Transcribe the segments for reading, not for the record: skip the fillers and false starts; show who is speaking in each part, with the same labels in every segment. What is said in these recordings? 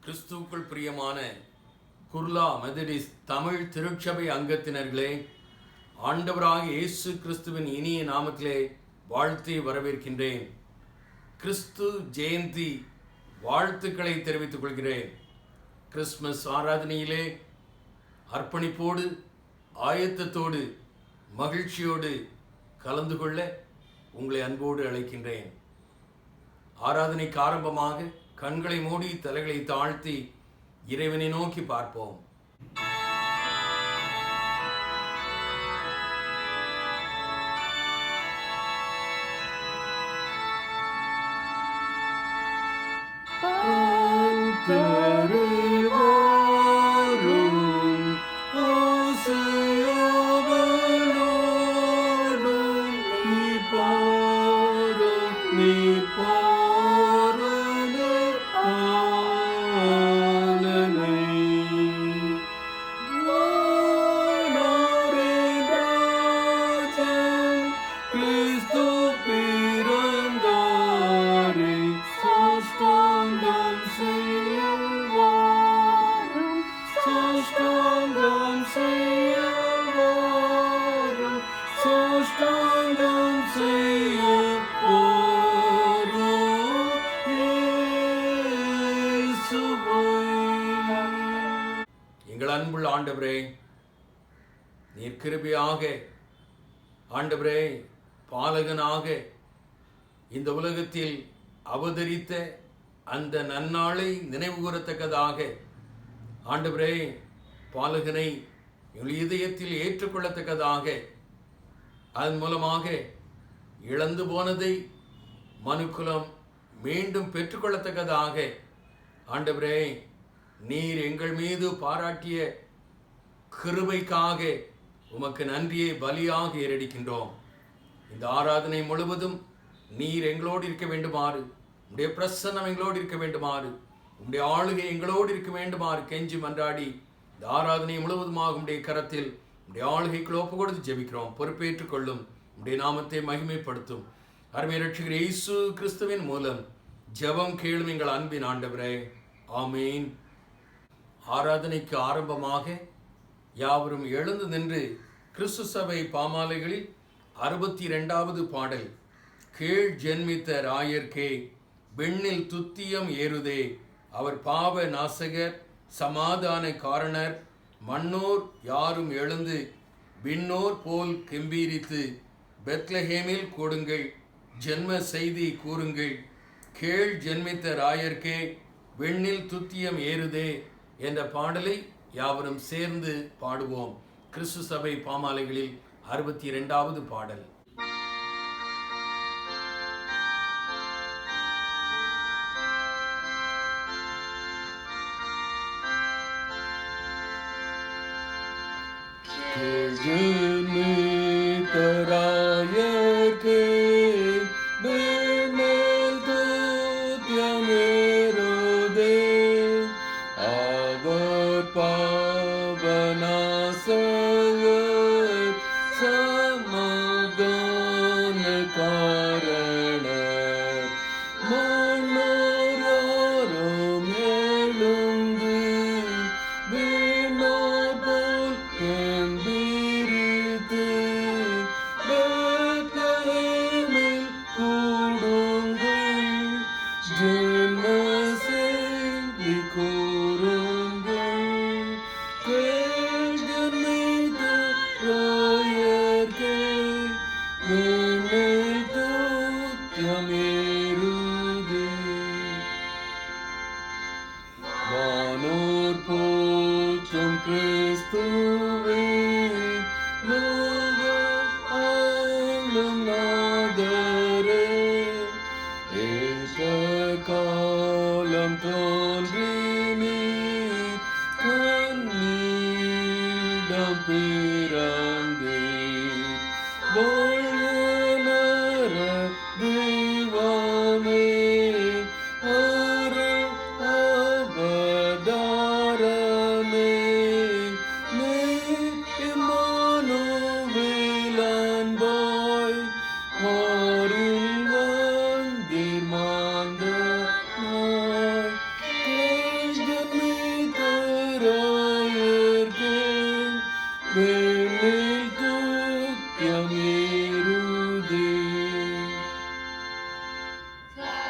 Speaker 1: கிறிஸ்துவுக்குள் பிரியமான குர்லா மெதடிஸ்ட் தமிழ் திருச்சபை அங்கத்தினர்களே, ஆண்டவராக இயேசு கிறிஸ்துவின் இனிய நாமத்திலே வாழ்த்தி வரவேற்கின்றேன். கிறிஸ்து ஜெயந்தி வாழ்த்துக்களை தெரிவித்துக் கொள்கிறேன். கிறிஸ்துமஸ் ஆராதனையிலே அர்ப்பணிப்போடு ஆயத்தத்தோடு மகிழ்ச்சியோடு கலந்து கொள்ள உங்களை அன்போடு அழைக்கின்றேன். ஆராதனைக்கு ஆரம்பமாக கண்களை மூடி தலைகளை தாழ்த்தி இறைவனை நோக்கி பார்ப்போம். எங்கள் அன்புள்ள ஆண்டவரே, நீர் கிருபையாக ஆண்டவரே பாலகனாக இந்த உலகத்தில் அவதரித்த அந்த நன்னாளை நினைவு கூறத்தக்கதாக ஆண்டவரே பாலகனை எங்கள் இதயத்தில் ஏற்றுக்கொள்ளத்தக்கதாக அதன் மூலமாக இழந்து போனதை மனுக்குலம் மீண்டும் பெற்றுக்கொள்ளத்தக்கதாக ஆண்டவரே நீர் எங்கள் மீது பாராட்டிய கிருபைக்காக உமக்கு நன்றியை பலியாக ஏறடிக்கின்றோம். இந்த ஆராதனை முழுவதும் நீர் எங்களோடு இருக்க வேண்டுமாறு, உம்முடைய பிரசன்னம் எங்களோடு இருக்க வேண்டுமாறு, உம்முடைய ஆளுகை எங்களோடு இருக்க வேண்டுமாறு கெஞ்சி மன்றாடி இந்த ஆராதனை முழுவதுமாக உம்முடைய கரத்தில் உம்முடைய ஆளுகைக்கு ஒப்பு கொடுத்து ஜெபிக்கிறோம். பொறுப்பேற்றுக் கொள்ளும், உம்முடைய நாமத்தை மகிமைப்படுத்தும். அருமை ரட்சகர் இயேசு கிறிஸ்துவின் மூலம் ஜெபம் கேளும் எங்கள் அன்பின் ஆண்டவரே, ஆமீன். ஆராதனைக்கு ஆரம்பமாக யாவரும் எழுந்து நின்று கிறிஸ்து சபை பாமாலைகளில் 62வது பாடல், கீழ் ஜென்மித்த ராயர்க்கே விண்ணில் துத்தியம் ஏறுதே, அவர் பாவ நாசகர் சமாதான காரணர், மன்னோர் யாரும் எழுந்து விண்ணோர் போல் கெம்பீரித்து பெத்லஹேமில் கூடுங்கள், ஜென்ம செய்தி கூறுங்கள், கீழ் ஜென்மித்த ராயர்க்கே விண்ணில் துத்தியம் ஏறுதே என்ற பாடலை யாவரும் சேர்ந்து பாடுவோம். கிறிஸ்து சபை பாமாலைகளில் 62வது பாடல்.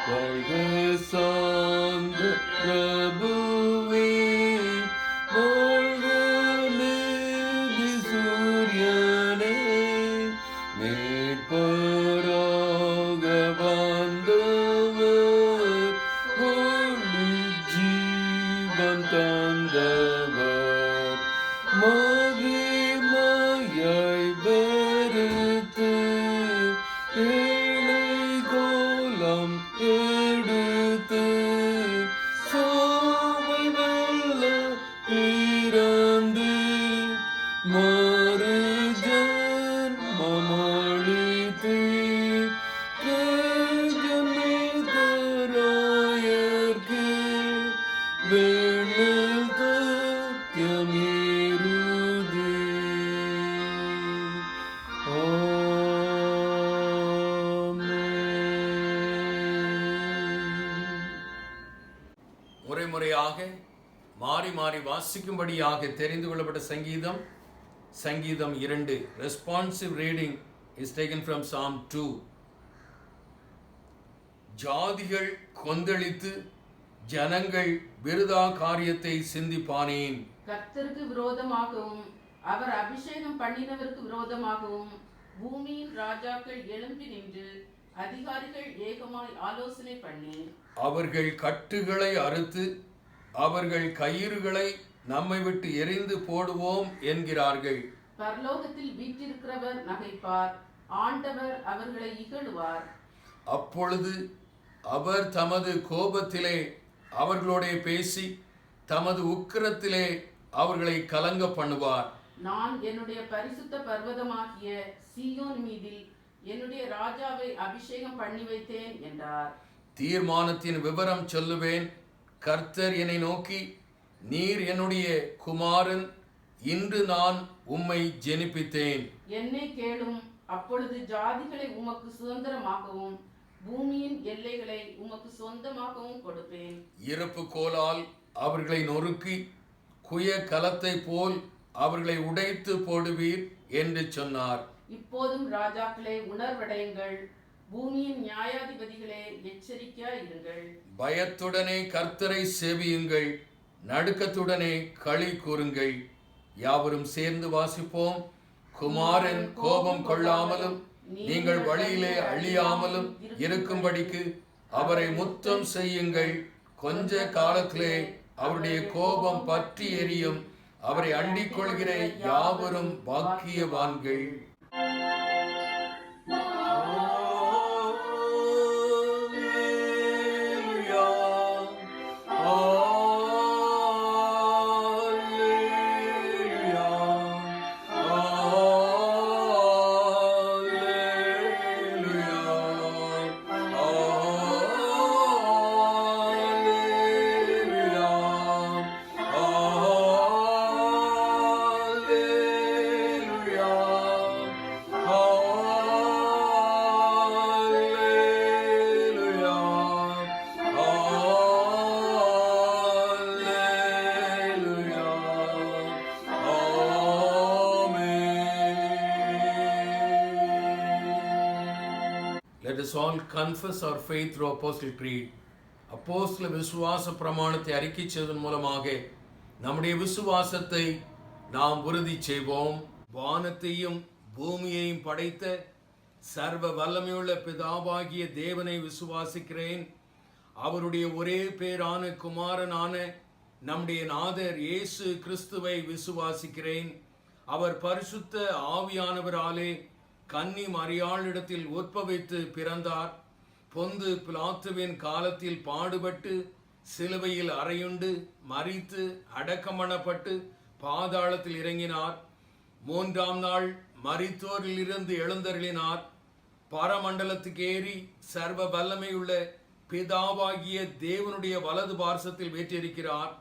Speaker 1: வாழ்க சாந்த பிரபுவே, வாழ்க நீதி சூரியனே, மீட்பராக வந்தவர், ஒளி ஜீவன் தந்தவர், மகிமையை வெறுத்து ஏழை கோலம் எடுத்து சாவை வெல்ல பிறந்து மறு ஜன்மமளித்து ஜன்மிதராயர்க்கு வேணல் தத்யமிருதி. முறைமுறையாக மாறி மாறி வாசிக்கும்படியாக தெரிந்து கொள்ளப்பட்ட சங்கீதம் சங்கீதம் 2. Responsive reading is taken from Psalm 2. ஜாதிகள் கொந்தளித்து ஜனங்கள் விருதா காரியத்தை சிந்திப்பானேன்.
Speaker 2: கர்த்தருக்கு விரோதமாகவும் அவர் அபிஷேகம் பண்ணினவருக்கு விரோதமாகவும் பூமியின் ராஜாக்கள் எழும்பி நின்று அதிகாரிகள் ஏகமாய் ஆலோசனை பண்ணி
Speaker 1: அவர்கள் கட்டுகளை அறுத்து அவர்கள் கயிறுகளை நம்மை விட்டு எரிந்து போடுவோம் என்கிறார்கள்.
Speaker 2: பரலோகத்தில் வீற்றிருக்கிறவர் நகைப்பார், ஆண்டவர் அவர்களை இகழுவார்.
Speaker 1: அப்பொழுது அவர் தமது கோபத்திலே அவர்களோட பேசி தமது உக்கிரத்திலே அவர்களை கலங்க பண்ணுவார்.
Speaker 2: நான் என்னுடைய பரிசுத்த பர்வதமாகிய சீயோன் மீதில் என்னுடைய ராஜாவை அபிஷேகம் பண்ணி வைத்தேன் என்றார்.
Speaker 1: தீர்மானத்தின் விவரம் சொல்லுவேன். கர்த்தர் என்னை நோக்கி, நீர் என்னுடைய குமாரன், இன்று நான் உம்மை ஜெனிப்பித்தேன்.
Speaker 2: என்னை கேளும், அப்பொழுது ஜாதிகளை உமக்கு சுதந்திரமாகவும் பூமியின் எல்லைகளை உமக்கு சொந்தமாகவும் கொடுப்பேன்.
Speaker 1: இருப்பு கோலால் அவர்களை நொறுக்கி குய கலத்தை போல் அவர்களை உடைத்து போடுவீர் என்று சொன்னார்.
Speaker 2: இப்போதும் ராஜாக்களே உணர்வடையுங்கள், பூமியின் நியாயாதிபதிகளே எச்சரிக்கையாயிருங்கள்.
Speaker 1: பயத்துடனே கர்த்தரை சேவியுங்கள், நடுக்கத்துடனே களி கூறுங்கள். யாவரும் சேர்ந்து வாசிப்போம். குமாரன் கோபம் கொள்ளாமலும் நீங்கள் வழியிலே அழியாமலும் இருக்கும்படிக்கு அவரை முத்தம் செய்யுங்கள். கொஞ்ச காலத்திலே அவருடைய கோபம் பற்றி எரியும். அவரை அண்டிக் கொள்கிற யாவரும் பாக்கியவான்கள். Let us all confess our faith through Apostle Creed. அப்போஸ்தல விசுவாச பிரமாணத்தை அறிக்கை செய்வதன் மூலமாக நம்முடைய விசுவாசத்தை நாம் உறுதி செய்வோம். வானத்தையும் பூமியையும் படைத்த சர்வ வல்லமையுள்ள பிதாவாகிய தேவனை விசுவாசிக்கிறேன். அவருடைய ஒரே பேரான குமாரனான நம்முடைய நாதர் இயேசு கிறிஸ்துவை விசுவாசிக்கிறேன். அவர் பரிசுத்த ஆவியானவராலே கன்னி மரியாளிடத்தில் உற்பவித்து பிறந்தார். பொந்து பிலாத்துவின் காலத்தில் பாடுபட்டு சிலுவையில் அறையுண்டு மரித்து அடக்கமணப்பட்டு பாதாளத்தில் இறங்கினார். 3ஆம் நாள் மரித்தோரிலிருந்து எழுந்தருளினார். பரமண்டலத்துக்கு ஏறி சர்வ வல்லமையுள்ள பிதாவாகிய தேவனுடைய வலது பார்சத்தில் வீற்றிருக்கிறார்.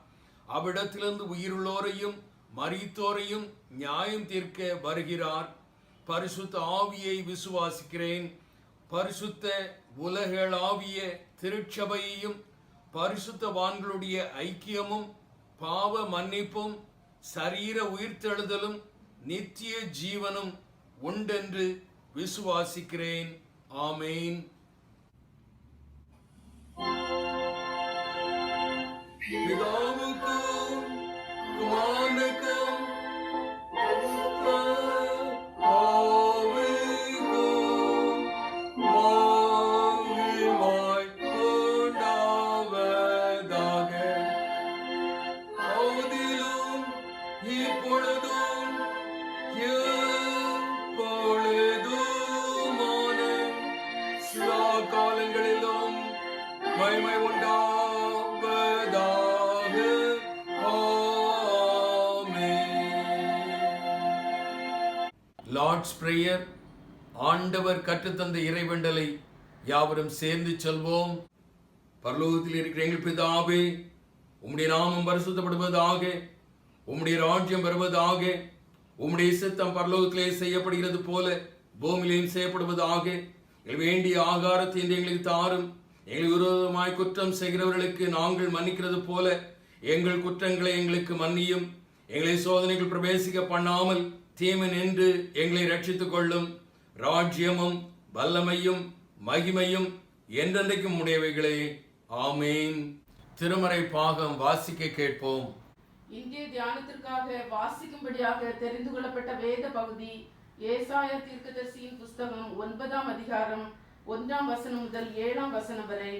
Speaker 1: அவ்விடத்திலிருந்து உயிருள்ளோரையும் மரித்தோரையும் நியாயம் தீர்க்க வருகிறார். பரிசுத்த ஆவியை விசுவாசிக்கிறேன். பரிசுத்த உலகளாவிய திருச்சபையையும் பரிசுத்தவான்களுடைய ஐக்கியமும் பாவ மன்னிப்பும் சரீர உயிர்த்தெழுதலும் நித்திய ஜீவனும் உண்டென்று விசுவாசிக்கிறேன். ஆமேன். மகிமை உண்டாவதாக. ஆமென். Lord's prayer. ஆண்டவர் கற்றுத்தந்த இறைவேண்டலை யாவரும் சேர்ந்து சொல்வோம். பரலோகத்தில் இருக்கிற எங்கள் பிதாவே, உம்முடைய நாமம் பரிசுத்தப்படுவதாக, உம்முடைய ராஜ்யம் வருவதாக, உம்முடைய சித்தம் பரலோகத்திலே செய்யப்படுகிறது போல பூமியிலேயும் செய்யப்படுவதாக. எங்கள் வேண்டிய ஆகாரத்தை இன்று எங்களுக்கு தாரும். எங்கள் விரோதமாய் குற்றம் செய்கிறவர்களுக்கு நாங்கள் மன்னிக்கிறது போல எங்கள் குற்றங்களை எங்களுக்கு மன்னியும். எங்களை சோதனைகள் பிரவேசிக்க பண்ணாமல் தீமை நின்று எங்களை ரட்சித்துக் கொள்ளும். ராஜ்யமும் வல்லமையும் மகிமையும் என்றென்றைக்கும் உடையவைகளே. ஆமேன். திருமறை பாகம் வாசிக்க கேட்போம்.
Speaker 2: இன்றைய தியானத்திற்காக வாசிக்கும்படியாக தெரிந்து கொள்ளப்பட்ட வேத பகுதி ஏசாயா தீர்க்கதரிசியின் புஸ்தகம் 9ஆம் அதிகாரம் 1ஆம் வசனம் முதல் 7ஆம் வசனம் வரை.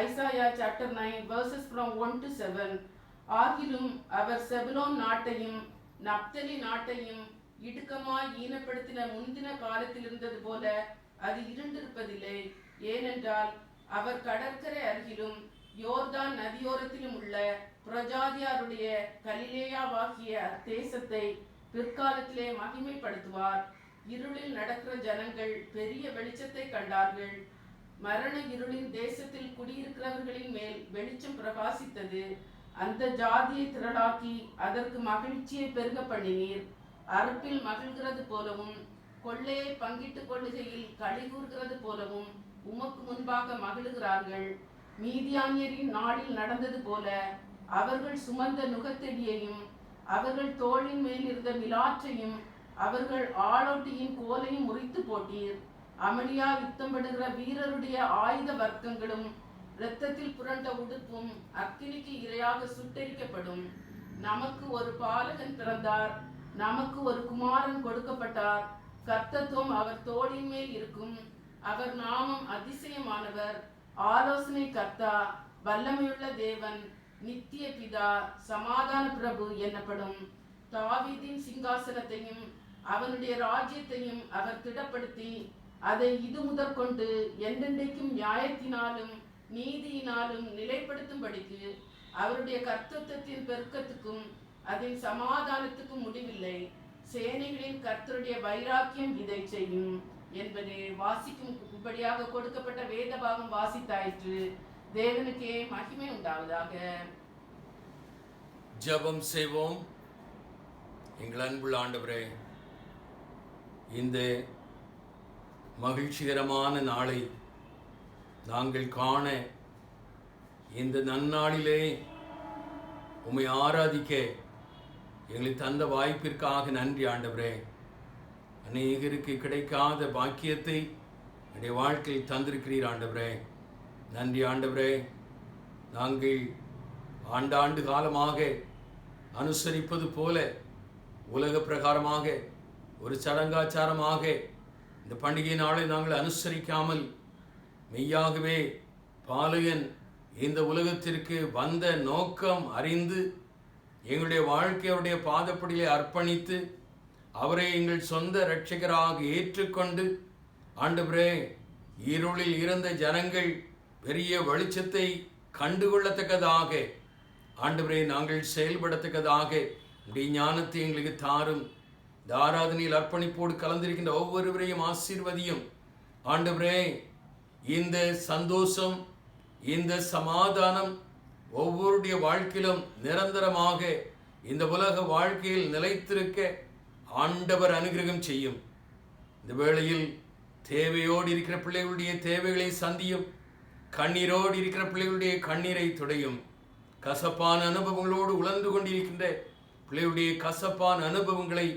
Speaker 2: Isaiah chapter 9 verses from 1 to 7. ஆகிலும் அவர் செபுலோன் நாட்டையும் நப்தலி நாட்டையும் இடுக்கமாய் ஈனப்படுத்தின முந்தின காலத்தில் இருந்தது போல அது இருண்டிருப்பதில்லை. ஏனென்றால் அவர் கடற்கரை அருகிலும் யோர்தான் நதியோரத்திலும் உள்ள பிரஜாதியாருடைய கலிலேயாவாகிய தேசத்தை பிற்காலத்திலே மகிமைப்படுத்துவார். இருளில் நடக்கிற ஜனங்கள் பெரிய வெளிச்சத்தை கண்டார்கள். மரண இருளின் தேசத்தில் குடியிருக்கிறவர்களின் மேல் வெளிச்சம் பிரகாசித்தது. அந்த ஜாதியை திரளாக்கி அதற்கு மகிழ்ச்சியை பெருக பண்ணினீர். அறுப்பில் மகிழ்கிறது போலவும் கொள்ளையை பங்கிட்டுக் கொள்ளுகையில் களி கூறுகிறது போலவும் உமக்கு முன்பாக மகிழுகிறார்கள். மீதியானியரின் நாளில் நடந்தது போல அவர்கள் சுமந்த நுகத்தடியையும் அவர்கள் தோளின் மேல் இருந்த மிலாற்றையும் அவர்கள் ஆளோட்டியின் கோலையும் முறித்து போட்டீர். அமளியா யுத்தம்படுகிற வீரருடைய ஆயுத வர்க்கங்களும் இரத்தத்தில் புரண்ட உடுப்பும் அக்கினிக்கு இரையாக சுட்டெரிக்கப்படும். நமக்கு ஒரு பாலகன் பிறந்தார், நமக்கு ஒரு குமாரன் கொடுக்கப்பட்டார். கர்த்தத்துவம் அவர் தோளின் மேல் இருக்கும். அவர் நாமம் அதிசயமானவர், ஆலோசனை கர்த்தா, வல்லமையுள்ள தேவன், நித்திய பிதா, சமாதான பிரபு என்னப்படும். தாவீதின் சிங்காசனத்தையும் அவனுடைய ராஜ்யத்தையும் அவர் திடப்படுத்தி அதை இது முதற்கொண்டு என்றென்றைக்கும் நியாயத்தினாலும் நீதியினாலும் நிலைப்படுத்தும்படிக்கு அவருடைய கர்த்தத்துவத்தின் பெருக்கத்துக்கும் அதன் சமாதானத்துக்கும் முடிவில்லை. சேனைகளின் கர்த்தருடைய வைராக்கியம் இதை செய்யும் என்பதை வாசிக்கும்படியாக கொடுக்கப்பட்ட வேத பாகம் வாசித்தாயிற்று. தேவனுக்கே மகிமை உண்டாவதாக.
Speaker 1: ஜெபம் செய்வோம். எங்கள் அன்புள்ள ஆண்டவரே, இந்த மகிழ்ச்சிகரமான நாளை நாங்கள் காண இந்த நன்னாளிலே உம்மை ஆராதிக்க எங்களுக்கு தந்த வாய்ப்பிற்காக நன்றி ஆண்டவரே. அநேகருக்கு கிடைக்காத பாக்கியத்தை என்னுடைய வாழ்க்கையில் தந்திருக்கிறீர் ஆண்டவரே. நன்றி ஆண்டவரே. நாங்கள் ஆண்டாண்டு காலமாக அனுசரிப்பது போல உலக பிரகாரமாக ஒரு சடங்காச்சாரமாக இந்த பண்டிகை நாளை நாங்கள் அனுசரிக்காமல் மெய்யாகவே பாலகன் இந்த உலகத்திற்கு வந்த நோக்கம் அறிந்து எங்களுடைய வாழ்க்கையுடைய பாதப்படியிலே அர்ப்பணித்து அவரை எங்கள் சொந்த இரட்சகராக ஏற்றுக்கொண்டு ஆண்டவரே, இருளில் இருந்த ஜனங்கள் பெரிய வெளிச்சத்தை கண்டுகொள்ளத்தக்கதாக ஆண்டவரே நாங்கள் செயல்படத்தக்கதாக உடைய ஞானத்தை எங்களுக்கு தாரும். இந்த ஆராதனையில் அர்ப்பணிப்போடு கலந்திருக்கின்ற ஒவ்வொருவரையும் ஆசீர்வதியும் ஆண்டவரே. இந்த சந்தோஷம், இந்த சமாதானம் ஒவ்வொருடைய வாழ்க்கையிலும் நிரந்தரமாக இந்த உலக வாழ்க்கையில் நிலைத்திருக்க ஆண்டவர் அனுகிரகம் செய்யும். இந்த வேளையில் தேவையோடு இருக்கிற பிள்ளைகளுடைய தேவைகளை சந்தியும். கண்ணீரோடு இருக்கிற பிள்ளைகளுடைய கண்ணீரை துடையும். கசப்பான அனுபவங்களோடு உழந்து கொண்டிருக்கின்ற பிள்ளைகளுடைய கசப்பான அனுபவங்களை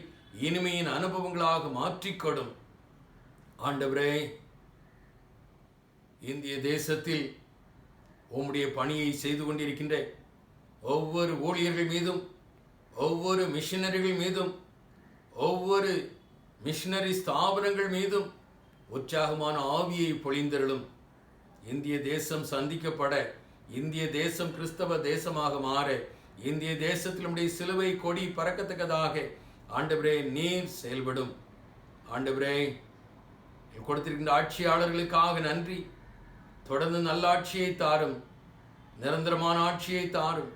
Speaker 1: இனிமையின் அனுபவங்களாக மாற்றிக்கொடும் ஆண்டவரே. இந்திய தேசத்தில் உம்முடைய பணியை செய்து கொண்டிருக்கின்ற ஒவ்வொரு ஊழியர்கள் மீதும், ஒவ்வொரு மிஷனரிகள் மீதும், ஒவ்வொரு மிஷனரி ஸ்தாபனங்கள் மீதும் உற்சாகமான ஆவியை பொழிந்தருளும். இந்திய தேசம் சந்திக்கப்பட, இந்திய தேசம் கிறிஸ்தவ தேசமாக மாற, இந்திய தேசத்தில் நம்முடைய சிலுவை கொடி பறக்கத்தக்கதாக ஆண்டவரே நீர் செயல்படும். ஆண்டவரே, கொடுத்திருக்கின்ற ஆட்சியாளர்களுக்காக நன்றி. தொடர்ந்து நல்லாட்சியை தாரும், நிரந்தரமான ஆட்சியை தாரும்.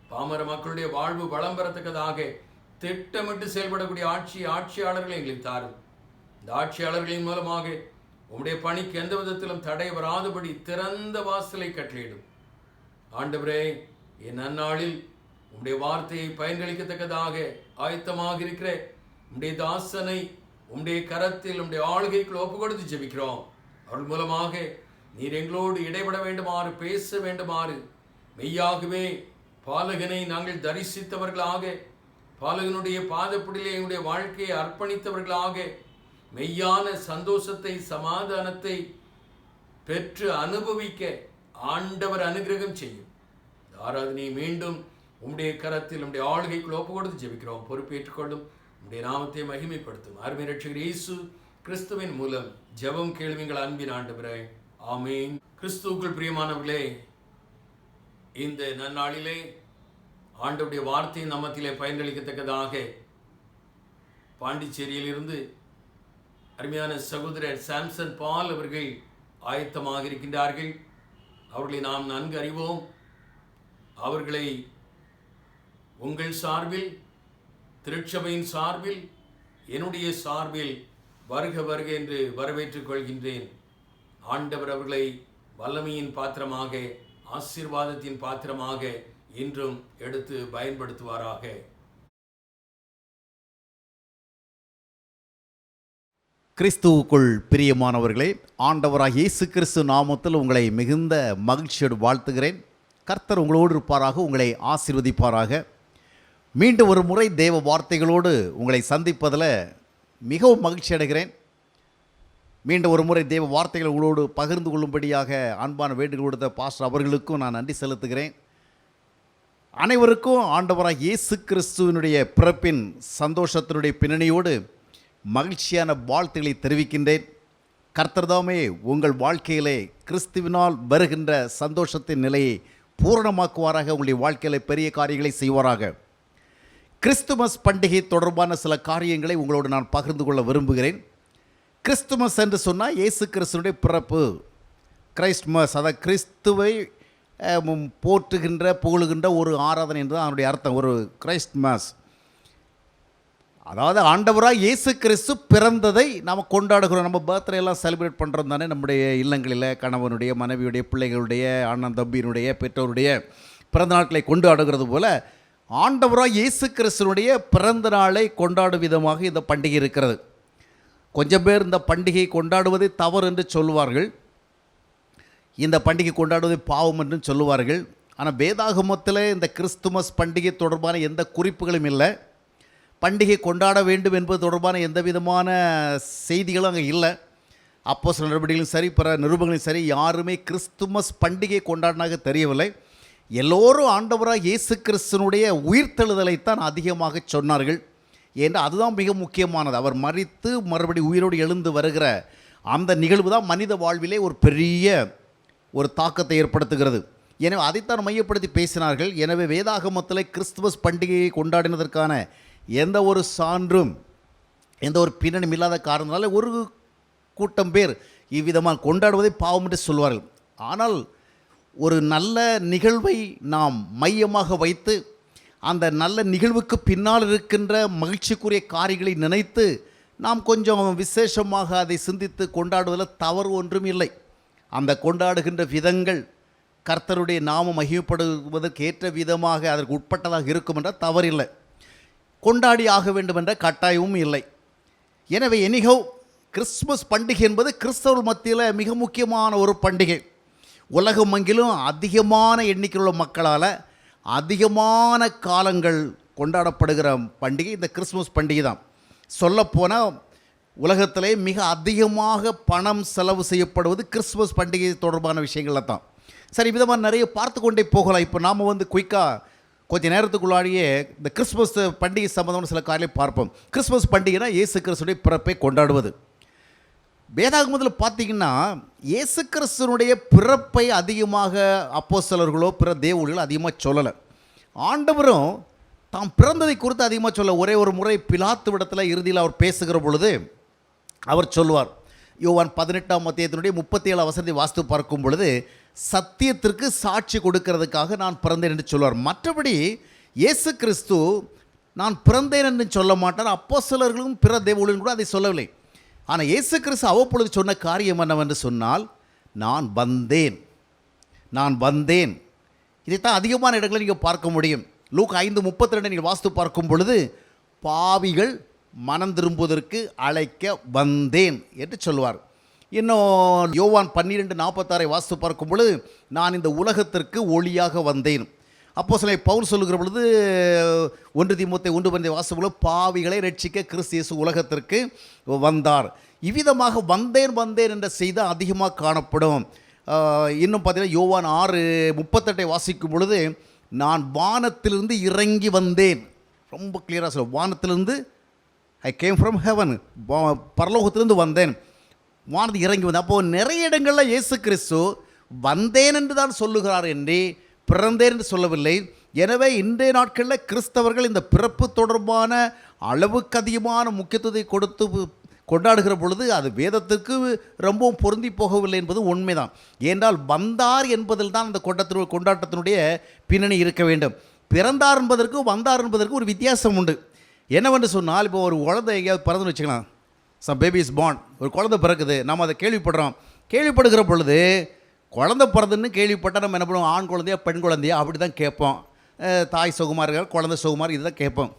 Speaker 1: பாமர மக்களுடைய வாழ்வு வளம் பெறத்தக்கதாக திட்டமிட்டு செயல்படக்கூடிய ஆட்சியாளர்களை எங்களுக்கு தாரும். இந்த ஆட்சியாளர்களின் மூலமாக உம்முடைய பணிக்கு எந்த விதத்திலும் தடை வராதபடி திறந்த வாசலை கட்டளையிடும். ஆண்டவரே, என் நன்னாளில் உம்முடைய வார்த்தையை பயனளிக்கத்தக்கதாக ஆயத்தமாக இருக்கிற உம்முடைய தாசனை உம்முடைய கரத்தில் உம்முடைய ஆளுகைக்குள் ஒப்பு கொடுத்து ஜெபிக்கிறோம். அவர்கள் மூலமாக நீர் எங்களோடு இடைபட வேண்டுமாறு, பேச வேண்டுமாறு, மெய்யாகவே பாலகனை நாங்கள் தரிசித்தவர்களாக, பாலகனுடைய பாதப்படியிலே எங்களுடைய வாழ்க்கையை அர்ப்பணித்தவர்களாக மெய்யான சந்தோஷத்தை, சமாதானத்தை பெற்று அனுபவிக்க ஆண்டவர் அனுகிரகம் செய்யும். ஆராதனையை மீண்டும் உம்முடைய கரத்தில் உம்முடைய ஆளுகைக்குள் ஒப்பு கொடுத்து ஜெபிக்கிறோம். பொறுப்பேற்றுக்கொள்ளும், உம்முடைய நாமத்தை மகிமைப்படுத்தும். அருமை இரட்சகர் இயேசு கிறிஸ்துவின் மூலம் ஜெபம் கேள்விங்கள் அன்பின் ஆண்டவரே, ஆமீன். கிறிஸ்துவுக்குள் பிரியமானவர்களே, இந்த நன்னாளிலே ஆண்டவருடைய வார்த்தை நம்மத்திலே பயனளிக்கத்தக்கதாக பாண்டிச்சேரியிலிருந்து அருமையான சகோதரர் சாம்சன் பால் அவர்கள் ஆயத்தமாக இருக்கின்றார்கள். அவர்களை நாம் நன்கு அறிவோம். அவர்களை உங்கள் சார்பில், திருச்சபையின் சார்பில், என்னுடைய சார்பில் வருக வருக என்று வரவேற்றுக் கொள்கின்றேன். ஆண்டவர் அவர்களை வல்லமையின் பாத்திரமாக, ஆசீர்வாதத்தின் பாத்திரமாக இன்றும் எடுத்து பயன்படுத்துவாராக.
Speaker 3: கிறிஸ்துவுக்குள் பிரியமானவர்களே, ஆண்டவராக இயேசு கிறிஸ்து நாமத்தில் உங்களை மிகுந்த மகிழ்ச்சியோடு வாழ்த்துகிறேன். கர்த்தர் உங்களோடு இருப்பாராக, உங்களை ஆசீர்வதிப்பாராக. மீண்டும் ஒரு முறை தேவ வார்த்தைகளோடு உங்களை சந்திப்பதில் மிகவும் மகிழ்ச்சி அடைகிறேன். மீண்டும் ஒரு முறை தேவ வார்த்தைகள் உங்களோடு பகிர்ந்து கொள்ளும்படியாக அன்பான வேண்டுகோள் கொடுத்த பாஸ்டர் அவர்களுக்கும் நான் நன்றி செலுத்துகிறேன். அனைவருக்கும் ஆண்டவராக இயேசு கிறிஸ்துவினுடைய பிறப்பின் சந்தோஷத்தினுடைய பின்னணியோடு மகிழ்ச்சியான வாழ்த்துக்களை தெரிவிக்கின்றேன். கர்த்தர்தாமே உங்கள் வாழ்க்கையிலே கிறிஸ்துவினால் வருகின்ற சந்தோஷத்தின் நிலையை பூரணமாக்குவாராக, உங்களுடைய வாழ்க்கையில் பெரிய காரியங்களை செய்வாராக. கிறிஸ்துமஸ் பண்டிகை தொடர்பான சில காரியங்களை உங்களோடு நான் பகிர்ந்து கொள்ள விரும்புகிறேன். கிறிஸ்துமஸ் என்று சொன்னால் இயேசு கிறிஸ்துவனுடைய பிறப்பு, கிறிஸ்துமஸ், அதாவது கிறிஸ்துவை போற்றுகின்ற புகழுகின்ற ஒரு ஆராதனை என்று தான் அதனுடைய அர்த்தம். ஒரு கிறிஸ்துமஸ் அதாவது ஆண்டவராக இயேசு கிறிஸ்து பிறந்ததை நாம் கொண்டாடுகிறோம். நம்ம பர்த்டே எல்லாம் செலிப்ரேட் பண்ணுறோம் தானே. நம்முடைய இல்லங்களில் கணவனுடைய, மனைவியுடைய, பிள்ளைகளுடைய, அண்ணன் தம்பியினுடைய, பெற்றோருடைய பிறந்த நாட்களை கொண்டாடுகிறது போல் ஆண்டவராக இயேசு கிறிஸ்துவனுடைய பிறந்த நாளை கொண்டாடும் விதமாக இந்த பண்டிகை இருக்கிறது. கொஞ்சம் பேர் இந்த பண்டிகை கொண்டாடுவதை தவறு என்று சொல்லுவார்கள், இந்த பண்டிகை கொண்டாடுவதை பாவம் என்று சொல்லுவார்கள். ஆனால் வேதாகமத்தில் இந்த கிறிஸ்துமஸ் பண்டிகை தொடர்பான எந்த குறிப்புகளும் இல்லை. பண்டிகை கொண்டாட வேண்டும் என்பது தொடர்பான எந்த விதமான செய்திகளும் அங்கே இல்லை. அப்போஸ்தலர் நடவடிக்கைகளும் சரி, பிற நிருபங்களும் சரி, யாருமே கிறிஸ்துமஸ் பண்டிகை கொண்டாடினாக தெரியவில்லை. எல்லோரும் ஆண்டவராக இயேசு கிறிஸ்துவனுடைய உயிர்த்தெழுதலைத்தான் அதிகமாக சொன்னார்கள். ஏன்னா அதுதான் மிக முக்கியமானது. அவர் மரித்து மறுபடி உயிரோடு எழுந்து வருகிற அந்த நிகழ்வு தான் மனித வாழ்விலே ஒரு பெரிய ஒரு தாக்கத்தை ஏற்படுத்துகிறது. எனவே அதைத்தான் மையப்படுத்தி பேசினார்கள். எனவே வேதாகமத்தில் கிறிஸ்துமஸ் பண்டிகையை கொண்டாடினதற்கான எந்த ஒரு சான்றும் எந்த ஒரு பின்னணியும் இல்லாத காரணத்தினால ஒரு கூட்டம் பேர் இவ்விதமாக கொண்டாடுவதை பாவம் என்று சொல்வார்கள். ஆனால் ஒரு நல்ல நிகழ்வை நாம் மையமாக வைத்து அந்த நல்ல நிகழ்வுக்கு பின்னால் இருக்கின்ற மகிழ்ச்சிக்குரிய காரியங்களை நினைத்து நாம் கொஞ்சம் விசேஷமாக அதை சிந்தித்து கொண்டாடுவதில் தவறு ஒன்றும் இல்லை. அந்த கொண்டாடுகின்ற விதங்கள் கர்த்தருடைய நாமம் மகிமைப்படுவதற்கு ஏற்ற விதமாக அதற்கு உட்பட்டதாக இருக்கும் என்றால் தவறில்லை. கொண்டாடி ஆக வேண்டும் என்ற கட்டாயமும் இல்லை. எனவே எனிகோ கிறிஸ்துமஸ் பண்டிகை என்பது கிறிஸ்தவர்கள் மத்தியில் மிக முக்கியமான ஒரு பண்டிகை. உலகமெங்கிலும் அதிகமான எண்ணிக்கையுள்ள மக்களால் அதிகமான காலங்கள் கொண்டாடப்படுகிற பண்டிகை இந்த கிறிஸ்துமஸ் பண்டிகை தான். சொல்லப்போனால் உலகத்திலே மிக அதிகமாக பணம் செலவு செய்யப்படுவது கிறிஸ்துமஸ் பண்டிகை தொடர்பான விஷயங்களில் தான். சரி, விதமாக நிறைய பார்த்து கொண்டே போகலாம். இப்போ நாம் குயிக்காக கொஞ்சம் நேரத்துக்குள்ளாடியே இந்த கிறிஸ்துமஸ் பண்டிகை சம்பந்தமான சில காரியங்களை பார்ப்போம். கிறிஸ்துமஸ் பண்டிகைனா இயேசு கிறிஸ்துடைய பிறப்பை கொண்டாடுவது. வேதாகமத்தில் பார்த்தீங்கன்னா இயேசு கிறிஸ்துவனுடைய பிறப்பை அதிகமாக அப்போஸ்தலர்களோ பிற தேவர்களோ அதிகமாக சொல்லலை. ஆண்டவரும் தாம் பிறந்ததை குறித்து அதிகமாக சொல்ல. ஒரே ஒரு முறை பிலாத்து விடத்தில் இறுதியில் அவர் பேசுகிற பொழுது அவர் சொல்லுவார், யோவான் 18ஆம் அத்தியாயத்தினுடைய 37 வசனத்தை வாசித்து பார்க்கும் பொழுது சத்தியத்திற்கு சாட்சி கொடுக்கிறதுக்காக நான் பிறந்தேன் என்று சொல்வார். மற்றபடி இயேசு கிறிஸ்து நான் பிறந்தேன் என்று சொல்ல மாட்டார். அப்போஸ்தலர்களும் பிற தேவ ஊழியர்களும் கூட அதை சொல்லவில்லை. ஆனால் இயேசு கிறிஸ்து அவ்வப்பொழுது சொன்ன காரியம் என்னவென்று சொன்னால், நான் வந்தேன். இதைத்தான் அதிகமான இடங்களில் நீங்கள் பார்க்க முடியும். லூக்கா 5:32 நீங்கள் வாசித்து பார்க்கும் பொழுது, பாவிகள் மனம் திரும்புவதற்கு அழைக்க வந்தேன் என்று சொல்வார். இன்னும் யோவான் 12:46 வாசித்து பார்க்கும் பொழுது, நான் இந்த உலகத்திற்கு ஒளியாக வந்தேன். அப்போஸ்தலன் பவுல் சொல்லுகிற பொழுது 1 தீமோத்தேயு 1:12 வாசிக்கும் பொழுது, பாவிகளை ரட்சிக்க கிறிஸ்து இயேசு உலகத்திற்கு வந்தார். இவ்விதமாக வந்தேன் என்ற செய்தி அதிகமாக காணப்படும். இன்னும் பார்த்தீங்கன்னா யோவான் 6:38 வாசிக்கும் பொழுது, நான் வானத்திலிருந்து இறங்கி வந்தேன். ரொம்ப கிளியராக சொல்ல, வானத்திலிருந்து ஐ கேம் ஃப்ரம் ஹெவன், பரலோகத்திலிருந்து வந்தேன், வானத்தில் இறங்கி வந்தேன். அப்போது நிறைய இடங்களில் இயேசு கிறிஸ்து வந்தேன் என்று தான் சொல்லுகிறார் என்று பிறந்தேன் என்று சொல்லவில்லை. எனவே இன்றைய நாட்களில் கிறிஸ்தவர்கள் இந்த பிறப்பு தொடர்பான அளவுக்கு அதிகமான முக்கியத்துவத்தை கொடுத்து கொண்டாடுகிற பொழுது அது வேதத்திற்கு ரொம்பவும் பொருந்தி போகவில்லை என்பது உண்மைதான். ஏனென்றால் வந்தார் என்பதில் தான் அந்த கொண்டாட்டத்தினுடைய பின்னணி இருக்க வேண்டும். பிறந்தார் என்பதற்கும் வந்தார் என்பதற்கும் ஒரு வித்தியாசம் உண்டு. என்னவென்று சொன்னால், இப்போ ஒரு குழந்தை எங்கேயாவது பிறந்துன்னு வச்சுக்கலாம், சம் பேபி இஸ் பார்ன், ஒரு குழந்தை பிறக்குது, நம்ம அதை கேள்விப்படுகிற பொழுது, குழந்தை பிறந்துன்னு கேள்விப்பட்டால் நம்ம என்ன பண்ணுவோம், ஆண் குழந்தையா பெண் குழந்தையா அப்படி தான் கேட்போம். தாய் சுகமாக குழந்தை சுகமாக இதுதான் கேட்போம்.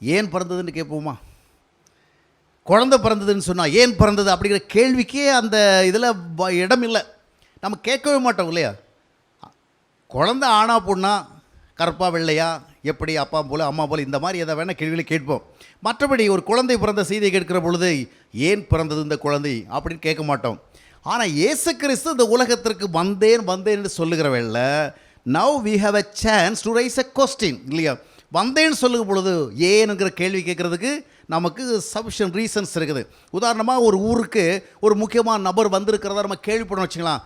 Speaker 3: ஏன் பிறந்ததுன்னு கேட்போமா? குழந்தை பிறந்ததுன்னு சொன்னால் ஏன் பிறந்தது அப்படிங்கிற கேள்விக்கே அந்த இதில் இடம் இல்லை. நம்ம கேட்கவே மாட்டோம் இல்லையா? குழந்தை ஆணா பொண்ணா, கருப்பா வெள்ளையா, எப்படி அப்பா போல் அம்மா போல், இந்த மாதிரி எதை வேணால் கேள்வியில் கேட்போம். மற்றபடி ஒரு குழந்தை பிறந்த செய்தியை கேட்கிற பொழுது ஏன் பிறந்தது இந்த குழந்தை அப்படின்னு கேட்க மாட்டோம். ஆனால் இயேசு கிறிஸ்து இந்த உலகத்திற்கு வந்தேன் என்று சொல்லுகிற வேளை, now we have a chance to raise a question இல்லையா? வந்தேன்னு சொல்லுகிற பொழுது ஏனுங்கிற கேள்வி கேட்குறதுக்கு நமக்கு சஃபிஷியன்ட் ரீசன்ஸ் இருக்குது. உதாரணமாக ஒரு ஊருக்கு ஒரு முக்கியமான நபர் வந்திருக்கிறதா நம்ம கேள்விப்படணும் வச்சுக்கலாம்.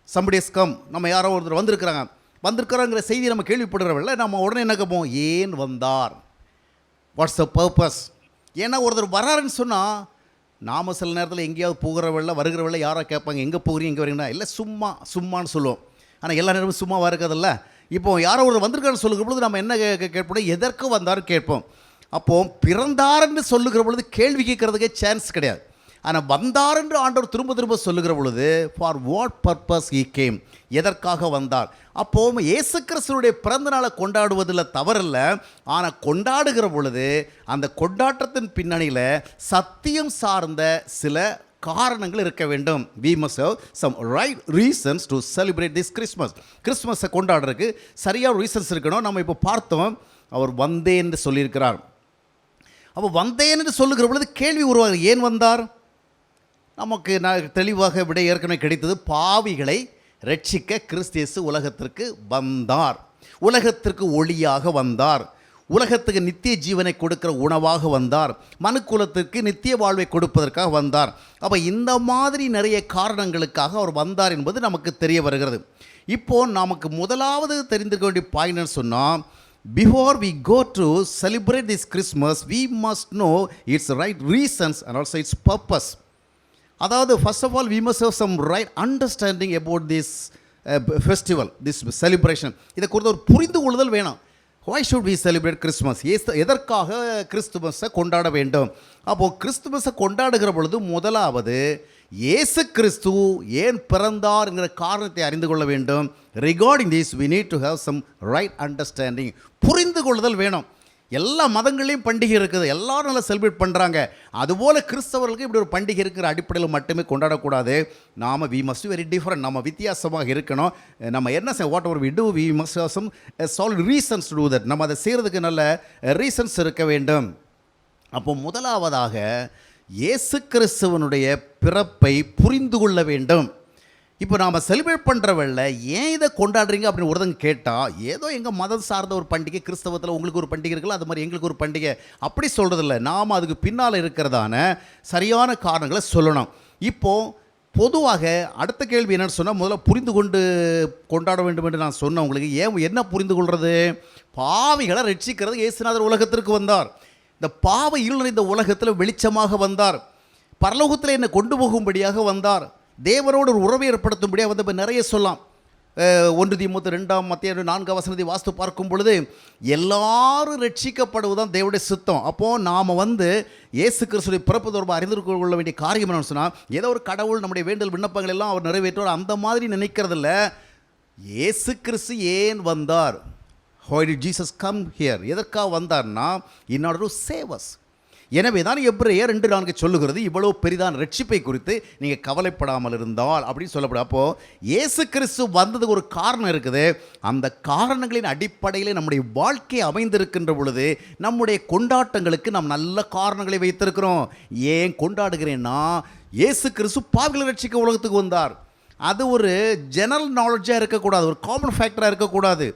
Speaker 3: சம்படி இஸ் கம், நம்ம யாரோ ஒருத்தர் வந்திருக்கிறாங்கிற செய்தி நம்ம கேள்விப்படுறவில்லை, நம்ம உடனே என்ன கேட்போம், ஏன் வந்தார், வாட்ஸ் த பர்பஸ். ஏன்னா ஒருத்தர் வராருன்னு சொன்னால் நாம் சில நேரத்தில் எங்கேயாவது போகிறவள்ள வருகிறவள்ள யாரோ கேட்பாங்க, எங்கே போகிறீங்க எங்கே வரீங்கன்னா, இல்லை சும்மான்னு சொல்லுவோம். ஆனால் எல்லா நேரமும் சும்மாவாக இருக்காதில்ல. இப்போ யாரோ ஒரு வந்திருக்காருன்னு சொல்லுகிற பொழுது நம்ம என்ன கேட்போம், எதற்கு வந்தார் கேட்போம். அப்போது பிறந்தார் என்று சொல்லுகிற பொழுது கேள்வி கேட்கறதுக்கே சான்ஸ் கிடையாது. ஆனால் வந்தார் என்று ஆண்டவர் திரும்ப சொல்லுகிற பொழுது, for what purpose he came, எதற்காக வந்தார். அப்போது இயேசு கிறிஸ்துவுடைய பிறந்த நாளை கொண்டாடுவதில் தவறில்ல. ஆனால் கொண்டாடுகிற பொழுது அந்த கொண்டாட்டத்தின் பின்னணியில் சத்தியம் சார்ந்த சில காரணங்கள் இருக்க வேண்டும். we must have some right reasons to celebrate this Christmas. கிறிஸ்மஸை கொண்டாடுறதுக்கு சரியாக ரீசன்ஸ் இருக்கணும். நம்ம இப்போ பார்த்தோம், அவர் வந்தேன் என்று சொல்லியிருக்கிறார். அப்போ வந்தேன் என்று சொல்லுகிற பொழுது கேள்வி உருவாக, ஏன் வந்தார்? நமக்கு தெளிவாக விடை ஏற்கனவே கிடைத்தது. பாவிகளை ரட்சிக்க கிறிஸ்து இயேசு உலகத்திற்கு வந்தார், உலகத்திற்கு ஒளியாக வந்தார், உலகத்துக்கு நித்திய ஜீவனை கொடுக்கிற உணவாக வந்தார், மனுக்குலத்திற்கு நித்திய வாழ்வை கொடுப்பதற்காக வந்தார். அப்போ இந்த மாதிரி நிறைய காரணங்களுக்காக அவர் வந்தார் என்பது நமக்கு தெரிய வருகிறது. இப்போது நமக்கு முதலாவது தெரிந்திருக்க வேண்டிய பாயிண்ட்னு சொன்னால், before we go to celebrate this Christmas, we must know its right reasons and also its purpose. அதாவது first of all we must have some right understanding about this festival, this celebration. இதை குறித்து ஒரு புரிந்து கொள்ளுதல் வேணும். why should we celebrate Christmas? எதற்காக கிறிஸ்துமஸை கொண்டாட வேண்டும்? அப்போது கிறிஸ்துமஸை கொண்டாடுகிற பொழுது முதலாவது இயேசு கிறிஸ்து ஏன் பிறந்தார் என்கிற காரணத்தை அறிந்து கொள்ள வேண்டும். Regarding this we need to have some right understanding. புரிந்து கொள்ளுதல் வேணும். எல்லா மதங்களையும் பண்டிகை இருக்குது, எல்லோரும் நல்லா செலிப்ரேட் பண்ணுறாங்க. அதுபோல் கிறிஸ்தவர்களுக்கு இப்படி ஒரு பண்டிகை இருக்கிற அடிப்படையில் மட்டுமே கொண்டாடக்கூடாது. நாம் வி மஸ்ட் வெரி டிஃப்ரெண்ட், நம்ம வித்தியாசமாக இருக்கணும். நம்ம என்ன whatever we do we must have some solid reasons to do that. நம்ம அதை செய்கிறதுக்கு நல்ல ரீசன்ஸ் இருக்க வேண்டும். அப்போ முதலாவதாக இயேசு கிறிஸ்துவனுடைய பிறப்பை புரிந்து கொள்ள வேண்டும். இப்போ நாம் செலிப்ரேட் பண்ணுறவல்ல ஏன் இதை கொண்டாடுறீங்க அப்படின்னு ஒருத்தங்க கேட்டால், ஏதோ எங்கள் மதம் சார்ந்த ஒரு பண்டிகை, கிறிஸ்தவத்தில் உங்களுக்கு ஒரு பண்டிகை இருக்குல்ல, அது மாதிரி எங்களுக்கு ஒரு பண்டிகை அப்படி சொல்கிறதில்ல. நாம் அதுக்கு பின்னால் இருக்கிறதான சரியான காரணங்களை சொல்லணும். இப்போது பொதுவாக அடுத்த கேள்வி என்னென்னு சொன்னால், முதல்ல புரிந்து கொண்டு கொண்டாட வேண்டும் என்று நான் சொன்னேன் உங்களுக்கு. என்ன புரிந்து கொள்வது? பாவிகளை ரட்சிக்கிறது இயேசுநாதர் உலகத்திற்கு வந்தார். இந்த பாவ இருள் நிறைந்த உலகத்தில் வெளிச்சமாக வந்தார். பரலோகத்தில் என்னை கொண்டு போகும்படியாக வந்தார். தேவனோடு ஒரு உறவை ஏற்படுத்தும்படியாக வந்து இப்போ நிறைய சொல்லலாம். 1 தீமோத்தேயு 2:4 வாஸ்து பார்க்கும் பொழுது எல்லாரும் ரட்சிக்கப்படுவதுதான் தேவனுடைய சித்தம். அப்போது நாம் வந்து இயேசு கிறிஸ்துடைய பிறப்பு தொடர்பாக அறிந்து கொள்ள வேண்டிய காரியம் என்னன்னு சொன்னால், ஏதோ ஒரு கடவுள் நம்முடைய வேண்டல் விண்ணப்பங்கள் எல்லாம் அவர் நிறைவேற்றுவார் அந்த மாதிரி நினைக்கிறதில்ல. இயேசு கிறிஸ்து ஏன் வந்தார்? Why did Jesus come here? எதற்காக வந்தார்னா, in order to save us. எனவே தான் எபிரேயர் 2:4 சொல்லுகிறது, இவ்வளோ பெரிதான ரட்சிப்பை குறித்து நீங்கள் கவலைப்படாமல் இருந்தால் அப்படின்னு சொல்லப்படும். அப்போது இயேசு கிறிஸ்து வந்ததுக்கு ஒரு காரணம் இருக்குது. அந்த காரணங்களின் அடிப்படையில் நம்முடைய வாழ்க்கை அமைந்திருக்கின்ற பொழுது நம்முடைய கொண்டாட்டங்களுக்கு நாம் நல்ல காரணங்களை வைத்திருக்கிறோம். ஏன் கொண்டாடுகிறேன்னா, இயேசு கிறிஸ்து பாவிகளை ரட்சிக்க உலகத்துக்கு வந்தார். அது ஒரு ஜெனரல் நாலேஜாக இருக்கக்கூடாது, ஒரு காமன் ஃபேக்டராக இருக்கக்கூடாது.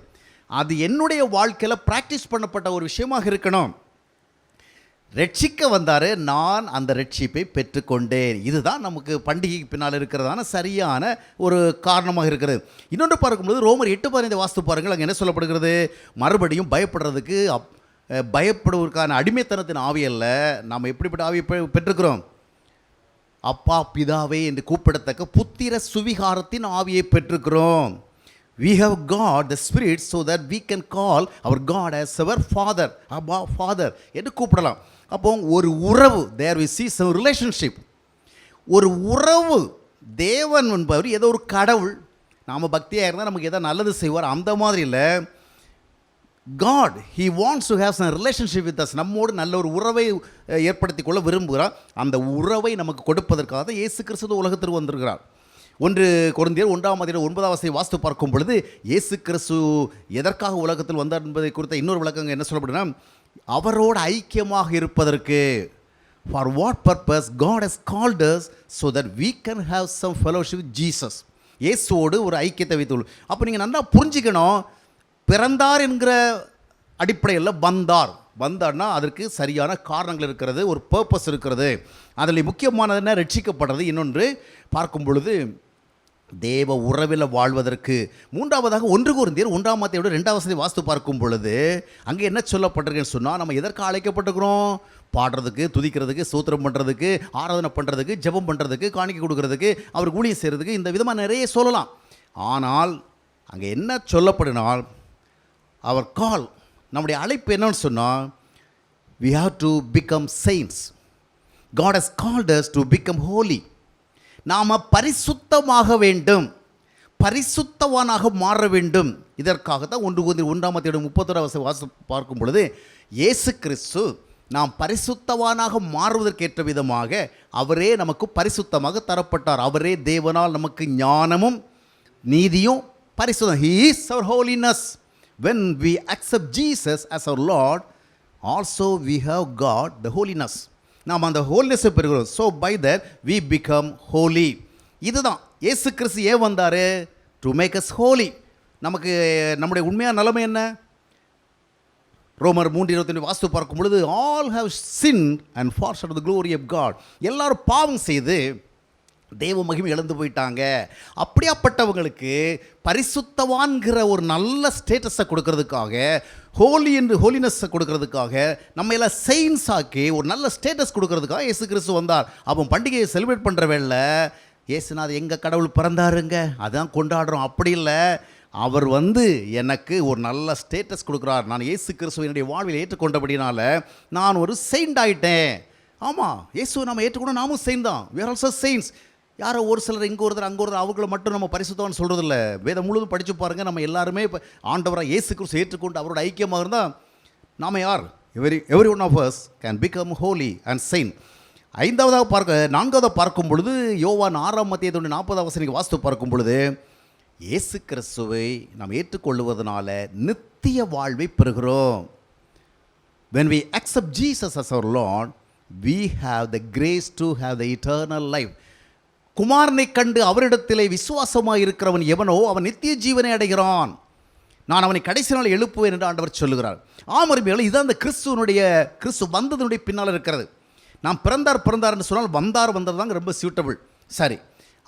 Speaker 3: அது என்னுடைய வாழ்க்கையில் ப்ராக்டிஸ் பண்ணப்பட்ட ஒரு விஷயமாக இருக்கணும். ரட்சிக்க வந்தார், நான் அந்த ரட்சிப்பை பெற்றுக்கொண்டேன். இதுதான் நமக்கு பண்டிகைக்கு பின்னால் இருக்கிறதான சரியான ஒரு காரணமாக இருக்கிறது. இன்னொன்று பார்க்கும்போது ரோமர் 8:15 வாஸ்து பாருங்கள். அங்கே என்ன சொல்லப்படுகிறது? மறுபடியும் பயப்படுறதுக்கு பயப்படுவதற்கான அடிமைத்தனத்தின் ஆவியல்ல, நாம் எப்படிப்பட்ட ஆவியை பெற்றுக்கிறோம்? அப்பா பிதாவே என்று கூப்பிடத்தக்க புத்திர சுவிகாரத்தின் ஆவியை பெற்றுக்கிறோம். We have got the Spirit so that we can call our God as our Father, Abba Father என்று கூப்பிடலாம். அப்போ ஒரு உறவு, there we see some relationship. ஒரு உறவு. தேவன் என்பவர் ஏதோ ஒரு கடவுள், நாம் பக்தியாக இருந்தால் நமக்கு ஏதோ நல்லது செய்வார் அந்த மாதிரி இல்லை. God, He wants to have some relationship with us. நம்மோடு நல்ல ஒரு உறவை ஏற்படுத்தி கொள்ள விரும்புகிறார். அந்த உறவை நமக்கு கொடுப்பதற்காக இயேசு கிறிஸ்து உலகத்திற்கு வந்திருக்கிறார். 1 கொரிந்தியர் 1:9 வாஸ்து பார்க்கும் பொழுது இயேசு கிறிஸ்து எதற்காக உலகத்தில் வந்தார் என்பதை குறித்த இன்னொரு விளக்கங்க என்ன சொல்லப்படுனா, அவரோடு ஐக்கியமாக இருப்பதற்கு. For what purpose God has called us so that we can have some fellowship with Jesus. இயேசுவோடு ஒரு ஐக்கியத்தை வைத்துள்ளோம். அப்போ நீங்கள் நல்லா புரிஞ்சுக்கணும், பிறந்தார் என்கிற அடிப்படையில் வந்தார்னா அதற்கு சரியான காரணங்கள் இருக்கிறது, ஒரு பர்பஸ் இருக்கிறது. அதில் முக்கியமானது என்ன? ரட்சிக்கப்படுறது. இன்னொன்று பார்க்கும் பொழுது தேவ உறவில் வாழ்வதற்கு. மூன்றாவதாக 1 கொரிந்தியர் 1:2 வாஸ்து பார்க்கும் பொழுது அங்கே என்ன சொல்லப்பட்டிருக்குன்னு சொன்னால், நம்ம எதற்கு அழைக்கப்பட்டிருக்கிறோம்? பாடுறதுக்கு, துதிக்கிறதுக்கு, ஸ்தோத்திரம் பண்ணுறதுக்கு, ஆராதனை பண்ணுறதுக்கு, ஜெபம் பண்ணுறதுக்கு, காணிக்கை கொடுக்கறதுக்கு, அவருக்கு ஊழியம் செய்கிறதுக்கு, இந்த விதமாக நிறைய சொல்லலாம். ஆனால் அங்கே என்ன சொல்லப்படினால், அவர் கால், நம்முடைய அழைப்பு என்னன்னு சொன்னால், we have to become saints. God has called us to become holy. நாம் பரிசுத்தமாக வேண்டும், பரிசுத்தவானாக மாற வேண்டும். இதற்காக தான் 1 கொரிந்தியர் 1:31 வாசம் பார்க்கும் பொழுது இயேசு கிறிஸ்து நாம் பரிசுத்தவானாக மாறுவதற்கேற்ற விதமாக அவரே நமக்கு பரிசுத்தமாக தரப்பட்டார். அவரே தேவனால் நமக்கு ஞானமும் நீதியும் பரிசுத்தம். He is our holiness. When we accept Jesus as our Lord, also we have got the holiness. நாம் அந்த ஹோலினஸை பெறுகிறோம். So by that we become holy. இதுதான் இயேசு கிறிஸ்து ஏன் வந்தார்? To make us holy. நமக்கு நம்முடைய உண்மையான நிலைமை என்ன? ரோமர் 3:25 வாஸ்து பார்க்கும் பொழுது all have sinned and fallen short of the glory of God. எல்லாரும் பாவம் செய்து தேவ மகிமை இழந்து போயிட்டாங்க. அப்படியாப்பட்டவங்களுக்கு பரிசுத்தவான்கிற ஒரு நல்ல ஸ்டேட்டஸை கொடுக்கறதுக்காக, ஹோலினஸை கொடுக்கறதுக்காக, நம்ம எல்லாம் செயின்ஸ் ஆக்கி ஒரு நல்ல ஸ்டேட்டஸ் கொடுக்கறதுக்காக இயேசு கிறிஸ்து வந்தார். அப்போ பண்டிகையை செலிப்ரேட் பண்ணுற வேளை இயேசுநாதர் எங்கள் கடவுள் பிறந்தாருங்க அதான் கொண்டாடுறோம், அப்படி இல்லை. அவர் எனக்கு ஒரு நல்ல ஸ்டேட்டஸ் கொடுக்குறார். நான் இயேசு கிறிஸ்துவை என்னுடைய வாழ்வில் ஏற்றுக்கொண்டபடினால நான் ஒரு செயின்ட் ஆகிட்டேன். ஆமாம், இயேசுவை நம்ம ஏற்றுக்கொண்டு நாமும் செயின்ட் தான். we are also saints. யாரோ ஒரு சிலர் இங்கே ஒருத்தர் அங்கே ஒருத்தர் அவங்கள மட்டும் நம்ம பரிசுத்தம்னு சொல்கிறதில்ல. வேதம் முழுவதும் படித்து பாருங்கள். நம்ம எல்லாருமே இப்போ ஆண்டவராக இயேசு கிறிஸ்து ஏற்றுக்கொண்டு அவரோட ஐக்கியமாக இருந்தால் நாம் யார்? Every one of us can become holy and saint. 4வது பார்க்கும் பொழுது யோவான் 6:40 வாஸ்து பார்க்கும் பொழுது இயேசு கிறிஸ்துவை நாம் ஏற்றுக்கொள்வதனால நித்திய வாழ்வை பெறுகிறோம். When we accept Jesus as our Lord, we have the grace to have the eternal life. குமாரனை கண்டு அவரிடத்திலே விசுவாசமாக இருக்கிறவன் எவனோ அவன் நித்திய ஜீவனை அடைகிறான். நான் அவனை கடைசி நாள் எழுப்புவேன் என்று ஆண்டவர் சொல்லுகிறார். ஆமருமையால் இதுதான் அந்த கிறிஸ்து வந்ததனுடைய பின்னால் இருக்கிறது. நாம் பிறந்தார்னு சொன்னால் வந்தார் தாங்க ரொம்ப சூட்டபிள். சரி,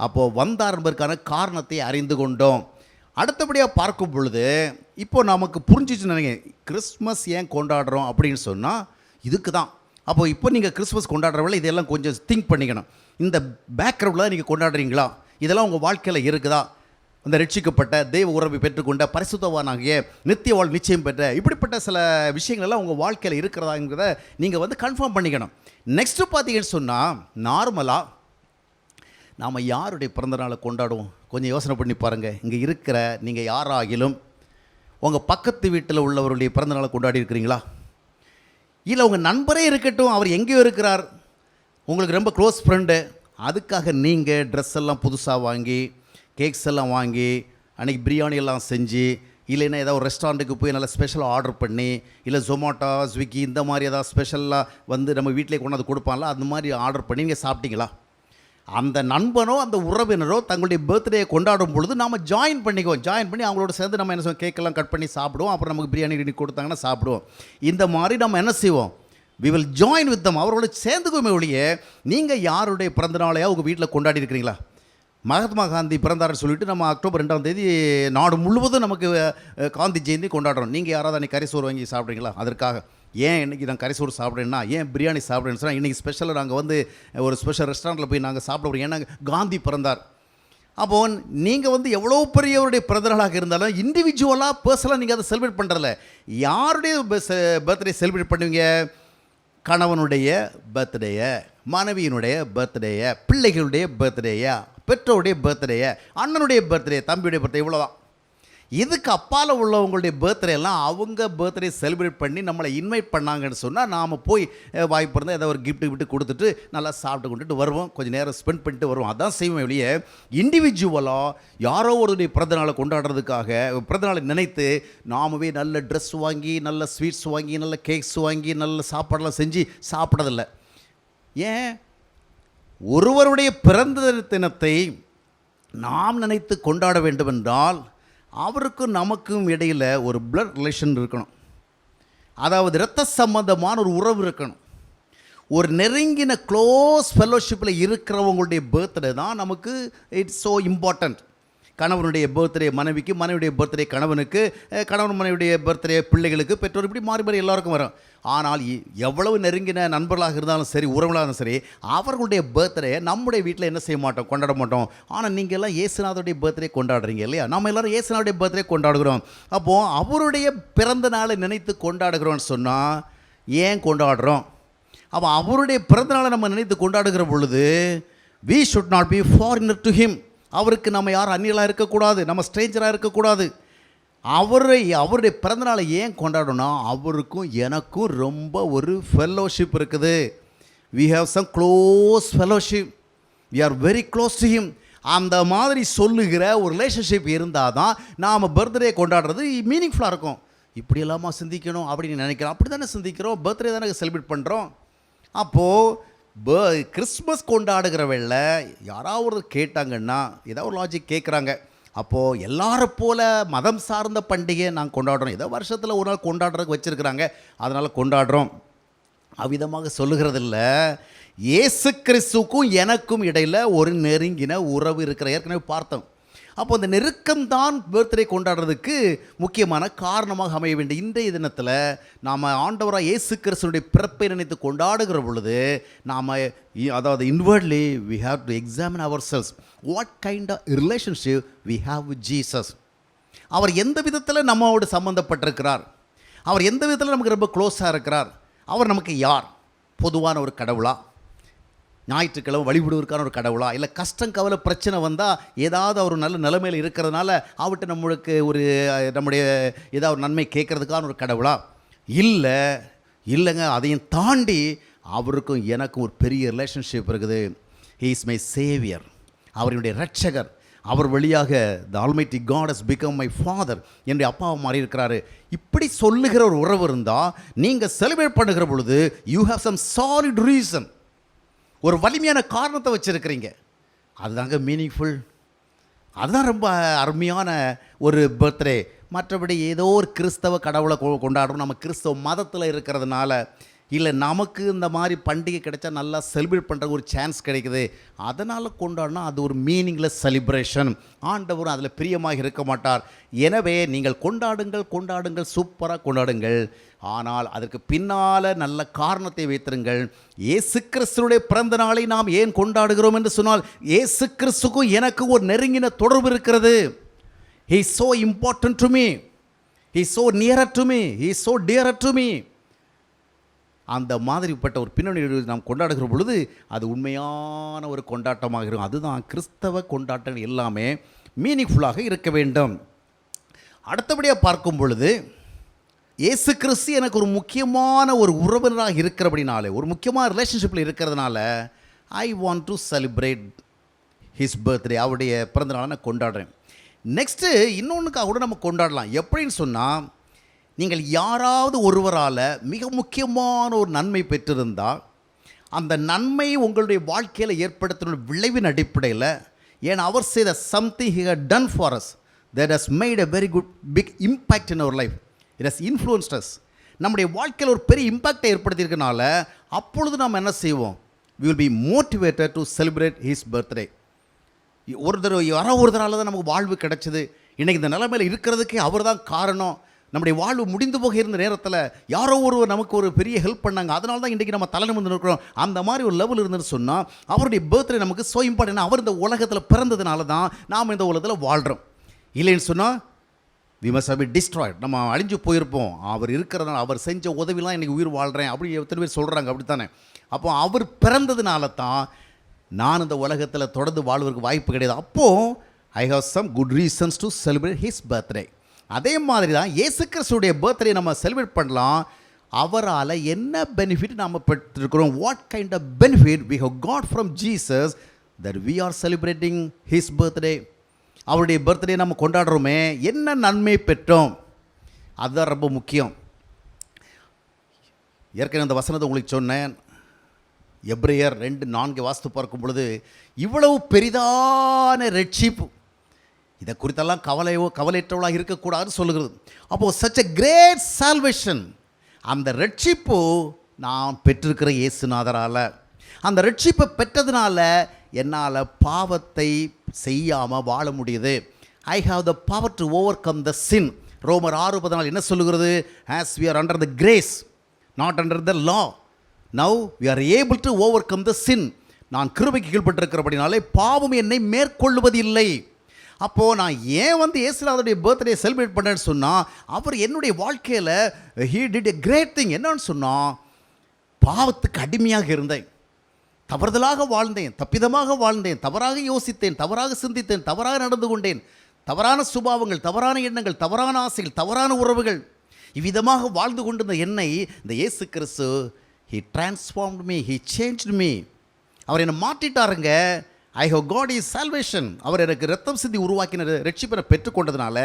Speaker 3: அப்போது வந்தார் என்பதற்கான காரணத்தை அறிந்து கொண்டோம். அடுத்தபடியாக பார்க்கும் பொழுது இப்போ நமக்கு புரிஞ்சிச்சு நினைக்கிறேன், கிறிஸ்மஸ் ஏன் கொண்டாடுறோம் அப்படின்னு சொன்னால் இதுக்கு தான். அப்போது இப்போ நீங்கள் கிறிஸ்மஸ் கொண்டாடுறவங்கள இதெல்லாம் கொஞ்சம் திங்க் பண்ணிக்கணும். இந்த பேக்ரவுண்டில் நீங்கள் கொண்டாடுறீங்களா? இதெல்லாம் உங்கள் வாழ்க்கையில் இருக்குதா? அந்த ரட்சிக்கப்பட்ட தெய்வ உறவை பெற்றுக்கொண்ட பரிசுத்தவானாகிய நித்திய வாழ் நிச்சயம் பெற்ற இப்படிப்பட்ட சில விஷயங்கள்லாம் உங்கள் வாழ்க்கையில் இருக்கிறதாங்கிறத நீங்கள் கன்ஃபார்ம் பண்ணிக்கணும். நெக்ஸ்ட்டு பார்த்தீங்கன்னு சொன்னால், நார்மலாக நாம் யாருடைய பிறந்தநாளை கொண்டாடுவோம்? கொஞ்சம் யோசனை பண்ணி பாருங்கள். இங்கே இருக்கிற நீங்கள் யாராகிலும் உங்கள் பக்கத்து வீட்டில் உள்ளவருடைய பிறந்தநாளை கொண்டாடி இருக்கிறீங்களா? இல்லை உங்கள் நண்பரே இருக்கட்டும், அவர் எங்கேயோ இருக்கிறார், உங்களுக்கு ரொம்ப க்ளோஸ் ஃப்ரெண்டு, அதுக்காக நீங்கள் ட்ரெஸ் எல்லாம் புதுசாக வாங்கி, கேக்ஸ் எல்லாம் வாங்கி, அன்றைக்கி பிரியாணி எல்லாம் செஞ்சு, இல்லைன்னா ஏதாவது ஒரு ரெஸ்டாரண்ட்டுக்கு போய் நல்லா ஸ்பெஷலாக ஆர்டர் பண்ணி, இல்லை ஜொமேட்டோ ஸ்விக்கி இந்த மாதிரி ஏதாவது ஸ்பெஷலாக நம்ம வீட்டிலே கொண்டாந்து கொடுப்பாங்களா, அந்த மாதிரி ஆர்டர் பண்ணி நீங்கள் சாப்பிட்டீங்களா? அந்த நண்பனோ அந்த உறவினரோ தங்களுடைய பர்த்டேயை கொண்டாடும் பொழுது நாம் ஜாயின் பண்ணி அவங்களோட சேர்ந்து நம்ம என்ன செய்வோம், கேக்கெல்லாம் கட் பண்ணி சாப்பிடுவோம். அப்புறம் நமக்கு பிரியாணி கொடுத்தாங்கன்னா சாப்பிடுவோம். இந்த மாதிரி நம்ம என்ன செய்வோம், we will join with them. அவரோட சேர்ந்துக்குமே ஒழிய நீங்கள் யாருடைய பிறந்தநாளையாக உங்கள் வீட்டில் கொண்டாடி இருக்கிறீங்களா? மகாத்மா காந்தி பிறந்தார்னு சொல்லிட்டு நம்ம அக்டோபர் 2ஆம் தேதி நாடு முழுவதும் நமக்கு காந்தி ஜெயந்தி கொண்டாடுறோம். நீங்கள் யாராவது அன்றைக்கி கறிசோறு வாங்கி சாப்பிட்றீங்களா? அதற்காக ஏன் இன்றைக்கி நான் கறிசோறு சாப்பிட்றேன்னா, ஏன் பிரியாணி சாப்பிட்றேன்னு சொன்னால், இன்றைக்கி ஸ்பெஷலாக நாங்கள் ஒரு ஸ்பெஷல் ரெஸ்டாரண்ட்டில் போய் நாங்கள் சாப்பிட போகிறோம், ஏன்னா காந்தி பிறந்தார். அப்போது நீங்கள் எவ்வளோ பெரியவருடைய பிறந்தநாளாக இருந்தாலும் இண்டிவிஜுவலாக பர்சனலாக நீங்கள் அதை செலிப்ரேட் பண்ணுறதில்ல. யாருடைய பர்த்டே செலிப்ரேட் பண்ணுவீங்க? கணவனுடைய பர்த்டேயை, மனைவியினுடைய பர்த்டேயை, பிள்ளைகளுடைய பர்த்டேயை, பெற்றோருடைய பர்த்டேயை, அண்ணனுடைய பர்த்டே, தம்பியுடைய பர்த்டே, இவ்வளோதான். இதுக்கு அப்பால் உள்ளவங்களுடைய பர்த்டே எல்லாம் அவங்க பர்த்டே செலிப்ரேட் பண்ணி நம்மளை இன்வைட் பண்ணாங்கன்னு சொன்னால் நாம் போய் வாய்ப்பு இருந்தால் ஏதோ ஒரு கிஃப்ட்டு கொடுத்துட்டு நல்லா சாப்பிட்டு கொண்டுட்டு வருவோம், கொஞ்சம் நேரம் ஸ்பெண்ட் பண்ணிட்டு வருவோம். அதான் செய்வோம் வெளியே. இண்டிவிஜுவலாக யாரோ ஒருடைய பிறந்தநாளை கொண்டாடுறதுக்காக, பிறந்தநாளை நினைத்து நாமவே நல்ல ட்ரெஸ் வாங்கி, நல்ல ஸ்வீட்ஸ் வாங்கி, நல்ல கேக்ஸ் வாங்கி, நல்ல சாப்பாடெல்லாம் செஞ்சு சாப்பிட்றதில்ல. ஏன்? ஒருவருடைய பிறந்த தினத்தை நாம் நினைத்து கொண்டாட வேண்டுமென்றால் அவருக்கும் நமக்கும் இடையில் ஒரு பிளட் ரிலேஷன் இருக்கணும். அதாவது இரத்த சம்பந்தமான ஒரு உறவு இருக்கணும். ஒரு நெருங்கின க்ளோஸ் ஃபெல்லோஷிப்பில் இருக்கிறவங்களுடைய பர்த்டே தான் நமக்கு இட்ஸ் ஸோ இம்பார்ட்டண்ட். கணவனுடைய பர்த்டே மனைவிக்கு, மனைவியுடைய பர்த்டே கணவனுக்கு, கணவன் மனைவியுடைய பர்த்டே பிள்ளைகளுக்கு, பெற்றோர், இப்படி மாறி மாறி எல்லாருக்கும் வரும். ஆனால் எவ்வளவு நெருங்கின நண்பர்களாக இருந்தாலும் சரி, உறவுகளாக இருந்தாலும் சரி, அவர்களுடைய பர்த்டே நம்முடைய வீட்டில் என்ன செய்ய மாட்டோம், கொண்டாட மாட்டோம். ஆனால் நீங்கள் எல்லாம் இயேசுநாதருடைய பர்த்டே கொண்டாடுறீங்க இல்லையா? நம்ம எல்லோரும் இயேசுநாதருடைய பர்த்டே கொண்டாடுகிறோம். அப்போது அவருடைய பிறந்த நாளை நினைத்து கொண்டாடுகிறோன்னு சொன்னால் ஏன் கொண்டாடுறோம்? அப்போ அவருடைய பிறந்த நாளை நம்ம நினைத்து கொண்டாடுகிற பொழுது we should not be foreigner to him. அவருக்கு நம்ம யாரும் அந்நியலாக இருக்கக்கூடாது, நம்ம ஸ்ட்ரேஞ்சராக இருக்கக்கூடாது. அவருடைய பிறந்தநாளை ஏன் கொண்டாடணும்னா, அவருக்கும் எனக்கும் ரொம்ப ஒரு ஃபெல்லோஷிப் இருக்குது. we have some close fellowship, we are very close to him. அந்த மாதிரி சொல்லுகிற ஒரு ரிலேஷன்ஷிப் இருந்தால் தான் நாம் பர்த்டே கொண்டாடுறது மீனிங்ஃபுல்லாக இருக்கும். இப்படி எல்லாமா சிந்திக்கணும் அப்படின்னு நினைக்கிறோம். அப்படி தானே சிந்திக்கிறோம், பர்த்டே தானே செலிப்ரேட் பண்ணுறோம். அப்போது கிறிஸ்மஸ் கொண்டாடுகிற வேளை யாராவது கேட்டாங்கன்னா, ஏதாவது ஒரு லாஜிக் கேட்குறாங்க, அப்போது எல்லாரும் போல் மதம் சார்ந்த பண்டிகையை நாங்கள் கொண்டாடுறோம், ஏதோ வருஷத்தில் ஒரு நாள் கொண்டாடுறதுக்கு வச்சுருக்குறாங்க, அதனால் கொண்டாடுறோம் அவ்விதமாக சொல்லுகிறதில்ல. இயேசு கிறிஸ்துக்கும் எனக்கும் இடையில் ஒரு நெருங்கின உறவு இருக்கிற ஏற்கனவே பார்த்தோம். அப்போ அந்த நெருக்கம்தான் பர்த்டே கொண்டாடுறதுக்கு முக்கியமான காரணமாக அமைய வேண்டிய இன்றைய தினத்தில் நாம் ஆண்டவராக இயேசு கிறிஸ்துவினுடைய பிறப்பை நினைத்து கொண்டாடுகிற பொழுது நாம் அதாவது inwardly we have to examine ourselves what kind of relationship we have with Jesus. அவர் எந்த விதத்தில் நம்மோடு சம்பந்தப்பட்டிருக்கிறார், அவர் எந்த விதத்தில் நமக்கு ரொம்ப க்ளோஸாக இருக்கிறார், அவர் நமக்கு யார்? பொதுவான ஒரு கடவுளா, ஞாயிற்றுக்கிழமை வழிபடுவதற்கான ஒரு கடவுளா, இல்லை கஷ்டம் கவலை பிரச்சனை வந்தால் ஏதாவது ஒரு நல்ல நிலைமையில் இருக்கிறதுனால அவர்கிட்ட நம்மளுக்கு நம்முடைய ஏதாவது ஒரு நன்மை கேட்குறதுக்கான ஒரு கடவுளா? இல்லைங்க, அதையும் தாண்டி அவருக்கும் எனக்கும் ஒரு பெரிய ரிலேஷன்ஷிப் இருக்குது. ஹீ இஸ் மை சேவியர், அவருடைய ரட்சகர். அவர் வழியாக the almighty God has become my father, என்னுடைய அப்பாவை மாறி இருக்கிறாரு. இப்படி சொல்லுகிற ஒரு உறவு இருந்தால் நீங்கள் செலிப்ரேட் பண்ணுகிற பொழுது you have some solid reason, ஒரு வலிமையான காரணத்தை வச்சுருக்கிறீங்க. அதுதாங்க மீனிங்ஃபுல், அதுதான் ரொம்ப அருமையான ஒரு பர்த்டே. மற்றபடி ஏதோ ஒரு கிறிஸ்தவ கடவுளை கொண்டாடுறோம், நம்ம கிறிஸ்தவ மதத்தில் இருக்கிறதுனால இல்லை நமக்கு இந்த மாதிரி பண்டிகை கிடைச்சா நல்லா செலிப்ரேட் பண்ணுற ஒரு சான்ஸ் கிடைக்குது, அதனால் கொண்டாடினா அது ஒரு மீனிங்லெஸ் செலிப்ரேஷன். ஆண்டவரும் அதில் பிரியமாக இருக்க மாட்டார். எனவே நீங்கள் கொண்டாடுங்கள், சூப்பராக கொண்டாடுங்கள். ஆனால் அதற்கு பின்னால் நல்ல காரணத்தை வைத்திருங்கள். இயேசு கிறிஸ்துவுடைய பிறந்த நாளை நாம் ஏன் கொண்டாடுகிறோம் என்று சொன்னால், இயேசு கிறிஸ்துக்கும் எனக்கு ஒரு நெருங்கின தொடர்பு இருக்கிறது. He is so important to me. He is so nearer to me. He is so dearer to me. அந்த மாதிரிப்பட்ட ஒரு பின்னணியில் நாம் கொண்டாடுகிற பொழுது அது உண்மையான ஒரு கொண்டாட்டமாக இருக்கும். அதுதான் கிறிஸ்தவ கொண்டாட்டங்கள் எல்லாமே மீனிங்ஃபுல்லாக இருக்க வேண்டும். அடுத்தபடியாக பார்க்கும் பொழுது, இயேசு கிறிஸ்து எனக்கு ஒரு முக்கியமான ஒரு உறவினராக இருக்கிறபடினாலே, ஒரு முக்கியமான ரிலேஷன்ஷிப்பில் இருக்கிறதுனால, ஐ want to celebrate his birthday, அவருடைய பிறந்தநாளை நான் கொண்டாடுறேன். நெக்ஸ்ட்டு இன்னொன்றுக்காக கூட நம்ம கொண்டாடலாம். எப்படின்னு சொன்னால், நீங்கள் யாராவது ஒருவரால் மிக முக்கியமான ஒரு நன்மை பெற்றிருந்தால், அந்த நன்மை உங்களுடைய வாழ்க்கையில் ஏற்படுத்தின விளைவின் அடிப்படையில், ஏன் அவர் செய்த something he had done for us that has made a very good big impact in our life, it has influenced us, நம்முடைய வாழ்க்கையில் ஒரு பெரிய இம்பேக்டை ஏற்படுத்தியிருக்கனால அப்பொழுது நாம் என்ன செய்வோம்? we will be motivated to celebrate his birthday. யாரோ ஒருத்தரால் தான் நமக்கு வாழ்வு கிடைச்சது, இன்றைக்கி இந்த நிலைமையில் இருக்கிறதுக்கே அவர் தான் காரணம், நம்முடைய வாழ்வு முடிந்து போக இருந்த நேரத்தில் யாரோ ஒருவர் நமக்கு ஒரு பெரிய ஹெல்ப் பண்ணாங்க, அதனால தான் இன்றைக்கி நம்ம தலை நிமிர்ந்து இருக்கிறோம். அந்த மாதிரி ஒரு லெவல் இருந்துன்னு சொன்னால் அவருடைய பர்த்டே நமக்கு ஸோ இம்பார்ட்டன்ட். அவர் இந்த உலகத்தில் பிறந்ததுனால தான் நாம் இந்த உலகத்தில் வாழ்கிறோம். இல்லைன்னு சொன்னால் we must have been destroyed, நம்ம அழிஞ்சு போயிருப்போம். அவர் இருக்கிறதுனால, அவர் செஞ்ச உதவிலாம் இன்றைக்கி உயிர் வாழ்கிறேன் அப்படி எத்தனை பேர் சொல்கிறாங்க, அப்படி தானே? அப்போ அவர் பிறந்ததுனால தான் நான் இந்த உலகத்தில் தொடர்ந்து வாழ்வதற்கு வாய்ப்பு கிடையாது. அப்போது I have some good reasons to celebrate his birthday. அதே மாதிரி தான் இயேசு கிறிஸ்துடைய பர்த்டே நம்ம செலிப்ரேட் பண்ணலாம். அவரால் என்ன பெனிஃபிட் நாம் பெற்றிருக்கிறோம், what kind of benefit we have got from Jesus that we are celebrating his birthday. அவருடைய பர்த்டே நம்ம கொண்டாடுறோமே, என்ன நன்மை பெற்றோம், அதுதான் ரொம்ப முக்கியம். ஏற்கனவே அந்த வசனத்தை உங்களுக்கு சொன்னேன். எபிரேயர் 2:4 வாசித்து பார்க்கும் பொழுது, இவ்வளவு பெரிதான ரட்சிப்பு, இதை குறித்தெல்லாம் கவலையற்றவளாக இருக்கக்கூடாதுன்னு சொல்லுகிறது. அப்போது சச் எ கிரேட் சால்வேஷன், அந்த ரட்சிப்பு நான் பெற்றிருக்கிற இயேசுநாதரால். அந்த ரட்சிப்பை பெற்றதுனால என்னால் பாவத்தை செய்யாமல் வாழ முடியுது. I have the power to overcome the sin. ரோமர் 6:14 என்ன சொல்லுகிறது? As we are under the grace, not under the law, now we are able to overcome the sin. நான் கிருபைக்கு கீழ்பட்டிருக்கிறபடினாலே பாவம் என்னை மேற்கொள்வதில்லை. அப்போது நான் ஏன் இயேசுநாதருடைய பர்த்டே செலிப்ரேட் பண்ணேன்னு சொன்னால், அவர் என்னுடைய வாழ்க்கையில் he did a great thing. என்னன்னு சொன்னால், பாவத்துக்கு அடிமையாக இருந்தேன், தவறுதலாக வாழ்ந்தேன், தப்பிதமாக வாழ்ந்தேன், தவறாக யோசித்தேன், தவறாக சிந்தித்தேன், தவறாக நடந்து கொண்டேன், தவறான சுபாவங்கள், தவறான எண்ணங்கள், தவறான ஆசைகள், தவறான உறவுகள், இவ்விதமாக வாழ்ந்து கொண்டிருந்த என்னை இந்த இயேசு கிறிஸ்து he transformed me, he changed me. அவர் என்னை மாற்றிட்டாருங்க. I have God is salvation. அவர் எனக்கு ரத்தம் சிந்தி உருவாக்கின ரட்சிப்பை பெற்றுக்கொண்டதுனால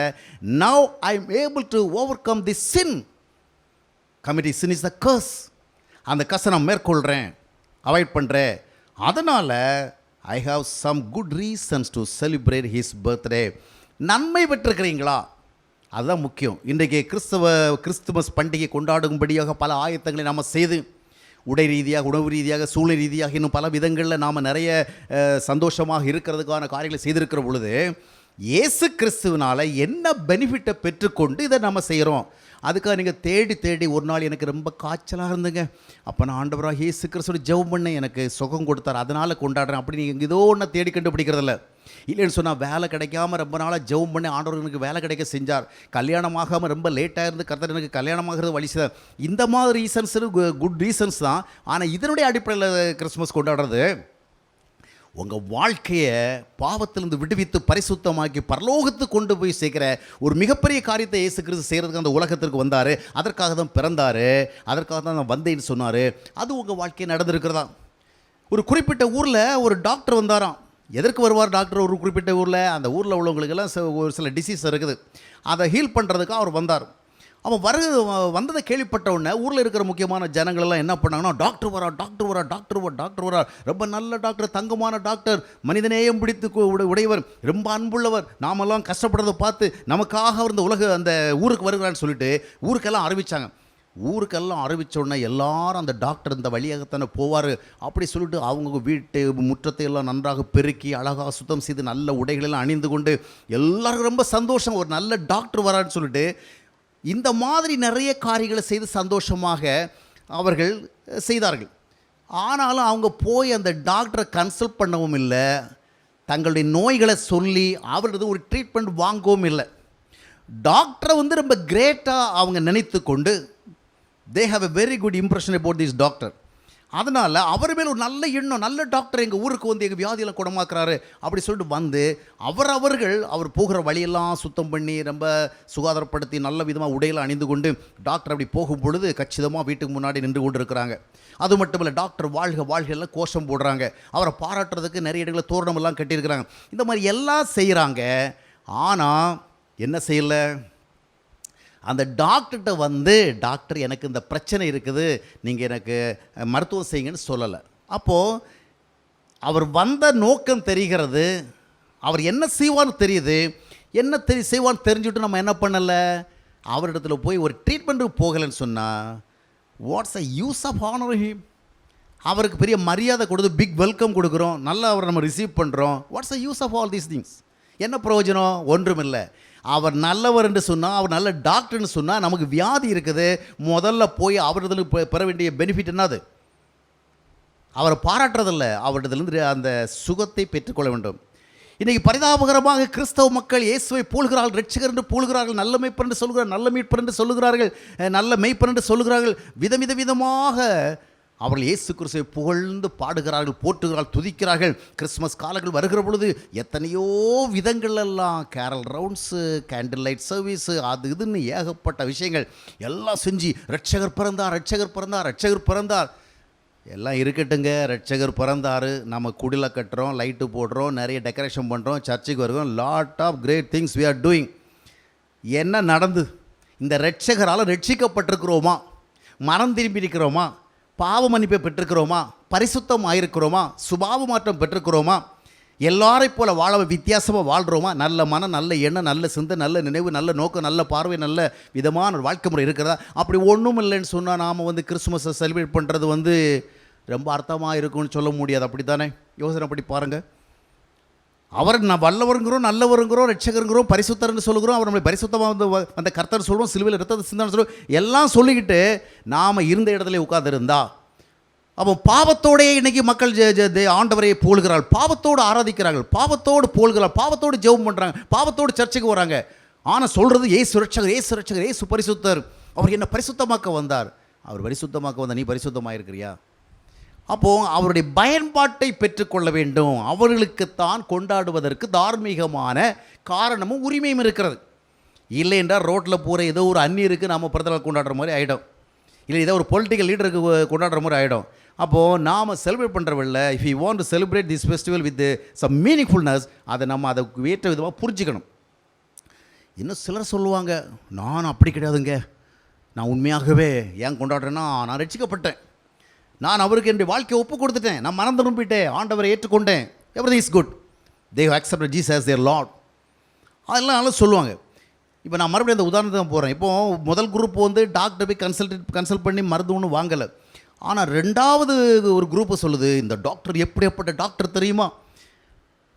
Speaker 3: now I am able to overcome the sin. Commit the sin is the curse. அந்த கர்ஸை நான் மேற்கொள்கிறேன், அவாய்ட் பண்ணுறேன். அதனால் I have some good reasons to celebrate his birthday. நன்மை பெற்றிருக்கிறீங்களா? அதுதான் முக்கியம். இன்றைக்கு கிறிஸ்துமஸ் பண்டிகை கொண்டாடும்படியாக பல ஆயத்தங்களை நாம் செய்து, உடை ரீதியாக, உணவு ரீதியாக, சூழ்நிலை ரீதியாக, இன்னும் பல விதங்களில் நாம் நிறைய சந்தோஷமாக இருக்கிறதுக்கான காரியங்களை செய்திருக்கிற பொழுது, இயேசு கிறிஸ்துவனால் என்ன பெனிஃபிட்டை பெற்றுக்கொண்டு இதை நம்ம செய்கிறோம். அதுக்காக நீங்கள் தேடி ஒரு நாள் எனக்கு ரொம்ப காய்ச்சலாக இருந்துங்க, அப்போ நான் ஆண்டவராக இயேசு கிறிஸ்துவோட ஜெபம் பண்ண எனக்கு சுகம் கொடுத்தார், அதனால் கொண்டாடுறேன் அப்படி நீங்கள் ஏதோ ஒன்று தேடி கண்டுபிடிக்கிறதில்ல. இல்லைன்னு சொன்னால் வேலை கிடைக்காம ரொம்ப நாளாக ஜெபம் பண்ணி ஆண்டவர் எனக்கு வேலை கிடைக்க செஞ்சார், கல்யாணமாகாமல் ரொம்ப லேட்டாக இருந்து கர்த்தர் எனக்கு கல்யாணமாகிறது வழி செய்தார். இந்த மாதிரி ரீசன்ஸ் குட் ரீசன்ஸ் தான். ஆனால் இதனுடைய அடிப்படையில் கிறிஸ்மஸ் கொண்டாடுறது உங்கள் வாழ்க்கையை பாவத்திலிருந்து விடுவித்து பரிசுத்தமாக்கி பரலோகத்துக்கு கொண்டு போய் சேர்க்கிற ஒரு மிகப்பெரிய காரியத்தை இயேசு கிறிஸ்து செய்கிறதுக்கு அந்த உலகத்திற்கு வந்தார். அதற்காக தான் பிறந்தார், அதற்காக தான் நான் வந்தேன்னு சொன்னார். அது உங்கள் வாழ்க்கையை நடந்திருக்கிறதா? ஒரு குறிப்பிட்ட ஊரில் ஒரு டாக்டர் வந்தாராம். எதற்கு வருவார் டாக்டர் ஒரு குறிப்பிட்ட ஊரில்? அந்த ஊரில் உள்ளவங்களுக்கெல்லாம் ஒரு சில டிசீஸ் இருக்குது, அதை ஹீல் பண்ணுறதுக்காக அவர் வந்தார். அவன் வந்ததை கேள்விப்பட்ட உடனே ஊரில் இருக்கிற முக்கியமான ஜனங்களெல்லாம் என்ன பண்ணாங்கன்னா, டாக்டர் வரா, ரொம்ப நல்ல டாக்டர், தங்கமான டாக்டர், மனிதநேயம் பிடித்து உடையவர், ரொம்ப அன்புள்ளவர், நாமெல்லாம் கஷ்டப்படுறதை பார்த்து நமக்காக அவர் இந்த அந்த ஊருக்கு வருகிறான்னு சொல்லிட்டு ஊருக்கெல்லாம் அறிவித்தாங்க. ஊருக்கெல்லாம் அறிவிச்சோடனே எல்லாரும் அந்த டாக்டர் இந்த வழியாகத்தானே போவார் அப்படி சொல்லிட்டு அவங்க வீட்டு முற்றத்தை எல்லாம் நன்றாக பெருக்கி அழகாக சுத்தம் செய்து நல்ல உடைகளெல்லாம் அணிந்து கொண்டு எல்லாருக்கும் ரொம்ப சந்தோஷம், ஒரு நல்ல டாக்டர் வரான்னு சொல்லிட்டு இந்த மாதிரி நிறைய காரியங்களை செய்து சந்தோஷமாக அவர்கள் செய்தார்கள். ஆனாலும் அவங்க போய் அந்த டாக்டரை கன்சல்ட் பண்ணவும் இல்லை, தங்களுடைய நோய்களை சொல்லி அவரது ஒரு ட்ரீட்மெண்ட் வாங்கவும் இல்லை. டாக்டரை ரொம்ப கிரேட்டாக அவங்க நினைத்து கொண்டு they have a very good impression about this doctor. அதனால் அவர் மேல் ஒரு நல்ல எண்ணம், நல்ல டாக்டர் எங்கள் ஊருக்கு வந்து எங்கள் வியாதியெல்லாம் குணமாக்குறாரு அப்படி சொல்லிட்டு வந்து அவர் போகிற வழியெல்லாம் சுத்தம் பண்ணி ரொம்ப சுகாதாரப்படுத்தி நல்ல விதமாக உடையெல்லாம் அணிந்து கொண்டு டாக்டர் அப்படி போகும் பொழுது கச்சிதமாக வீட்டுக்கு முன்னாடி நின்று கொண்டு இருக்கிறாங்க. அது மட்டும் இல்லை, டாக்டர் வாழ்க வாழ்கையெல்லாம் கோஷம் போடுறாங்க, அவரை பாராட்டுறதுக்கு நிறைய இடங்களில் தோரணமெல்லாம் கட்டியிருக்கிறாங்க. இந்த மாதிரி எல்லாம் செய்கிறாங்க. ஆனால் என்ன செய்யலை, அந்த டாக்டர்கிட்ட வந்து டாக்டர் எனக்கு இந்த பிரச்சனை இருக்குது, நீங்கள் எனக்கு மருத்துவம் செய்யுங்கன்னு சொல்லலை. அப்போது அவர் வந்த நோக்கம் தெரிகிறது, அவர் என்ன செய்வான்னு தெரியுது. என்ன செய்வான்னு தெரிஞ்சுட்டு நம்ம என்ன பண்ணலை, அவரிடத்துல போய் ஒரு ட்ரீட்மெண்ட்டுக்கு போகலைன்னு சொன்னால் what's a use of honour him. அவருக்கு பெரிய மரியாதை கொடுத்து பிக் வெல்கம் கொடுக்குறோம், நல்லா அவரை நம்ம ரிசீவ் பண்ணுறோம். What's a use of all these things? என்ன பிரயோஜனம்? ஒன்றுமில்லை. அவர் நல்லவர் என்று சொன்னால், அவர் நல்ல டாக்டர்னு சொன்னால், நமக்கு வியாதி இருக்குது, முதல்ல போய் அவரிடத்துல பெற வேண்டிய பெனிஃபிட் என்னது? அவரை பாராட்டுறதில்லை, அவரிடத்துலேருந்து அந்த சுகத்தை பெற்றுக்கொள்ள வேண்டும். இன்றைக்கி பரிதாபகரமாக கிறிஸ்தவ மக்கள் இயேசுவை போல்கிறார்கள், ரட்சகர் என்று போல்கிறார்கள், நல்ல மெய்ப்பர் என்று சொல்கிறார்கள், நல்ல மீட்பர் என்று சொல்லுகிறார்கள், நல்ல மெய்ப்பர் என்று சொல்லுகிறார்கள். விதவிதமாக அவர்கள் இயேசு கிறிஸ்துவை புகழ்ந்து பாடுகிறார்கள், போற்றுகிறார்கள், துதிக்கிறார்கள். கிறிஸ்மஸ் காலங்கள் வருகிற பொழுது எத்தனையோ விதங்களெல்லாம் carol rounds, candle light service, அது இதுன்னு ஏகப்பட்ட விஷயங்கள் எல்லாம் செஞ்சு ரட்சகர் பிறந்தார், ரட்சகர் பிறந்தார், ரட்சகர் பிறந்தார். எல்லாம் இருக்கட்டுங்க, ரட்சகர் பிறந்தார், நம்ம குடில கட்டுறோம், லைட்டு போடுறோம், நிறைய டெக்கரேஷன் பண்ணுறோம், சர்ச்சுக்கு வருகிறோம், lot of great things we are doing. என்ன நடந்து? இந்த ரட்சகரால் ரட்சிக்கப்பட்டிருக்கிறோமா? மனம் திரும்பி இருக்கிறோமா? பாவ மன்னிப்பை பெற்றிருக்கிறோமா? பரிசுத்தம் ஆயிருக்கிறோமா? சுபாவ மாற்றம் பெற்றிருக்கிறோமா? எல்லாரையும் போல் வாழ வித்தியாசமாக வாழ்கிறோமா? நல்ல மனம், நல்ல எண்ணம், நல்ல சிந்தை, நல்ல நினைவு, நல்ல நோக்கம், நல்ல பார்வை, நல்ல விதமான ஒரு வாழ்க்கை முறை இருக்கிறதா? அப்படி ஒன்றும் இல்லைன்னு சொன்னால் நாம் கிறிஸ்துமஸை செலிப்ரேட் பண்ணுறது ரொம்ப அர்த்தமாக இருக்கும்னு சொல்ல முடியாது. அப்படி தானே? யோசனை படி பாருங்கள். அவர் நான் வல்லவருங்கிறோம், நல்லவருங்கிறோம், ரட்சகருங்கிறோம், பரிசுத்தர்னு சொல்லுகிறோம், அவர் நம்மளை பரிசுத்தமாக அந்த கர்த்தர் சொல்லுவோம், சிலுவையில் ரத்தத்தை சிந்தனை சொல்லுவோம், எல்லாம் சொல்லிக்கிட்டு நாம் இருந்த இடத்துல உட்கார்ந்துருந்தா அப்போ பாவத்தோடையே இன்றைக்கி மக்கள் ஆண்டவரை போல்கிறார்கள், பாவத்தோடு ஆராதிக்கிறார்கள், பாவத்தோடு போல்கிறார்கள், பாவத்தோடு ஜெபம் பண்ணுறாங்க, பாவத்தோடு சர்ச்சைக்கு வராங்க. ஆனால் சொல்கிறது ஏசு ரட்சகர், ஏசு ரட்சகர், ஏசு பரிசுத்தர், அவர் என்ன பரிசுத்தமாக்க வந்தார். அவர் பரிசுத்தமாக்க வந்தார், நீ பரிசுத்தமாக இருக்கிறியா? அப்போது அவருடைய பயன்பாட்டை பெற்றுக்கொள்ள வேண்டும். அவர்களுக்குத்தான் கொண்டாடுவதற்கு தார்மீகமான காரணமும் உரிமையும் இருக்கிறது. இல்லை என்றால் ரோட்டில் போகிற ஏதோ ஒரு அந்நியருக்கு இருக்குது, நம்ம பிறந்தநாள் கொண்டாடுற மாதிரி ஆகிடும். இல்லை ஏதோ ஒரு பொலிட்டிக்கல் லீடருக்கு கொண்டாடுற மாதிரி ஆகிடும். அப்போது நாம் செலிப்ரேட் பண்ணுறவில்ல, if you want to celebrate this festival with some meaningfulness, அதை நம்ம அதை ஏற்ற விதமாக புரிஞ்சுக்கணும். இன்னும் சிலர் சொல்லுவாங்க, நான் அப்படி கிடையாதுங்க, நான் உண்மையாகவே ஏன் கொண்டாடுறேன்னா நான் ரட்சிக்கப்பட்டேன், நான் அவருக்கு என்னுடைய வாழ்க்கையை ஒப்பு கொடுத்துட்டேன், நான் மனம் திரும்பிட்டேன், ஆண்டவரை ஏற்றுக்கொண்டேன், everything is good, they have accepted Jesus as their Lord. அதெல்லாம் நல்லா சொல்லுவாங்க. இப்போ நான் மறுபடியும் அந்த உதாரணத்தை தான் போகிறேன். இப்போது முதல் குரூப் டாக்டர் போய் கன்சல்ட் பண்ணி மருந்து ஒன்றும் வாங்கலை. ஆனால் ரெண்டாவது ஒரு குரூப்பு சொல்லுது, இந்த டாக்டர் எப்படிப்பட்ட டாக்டர் தெரியுமா,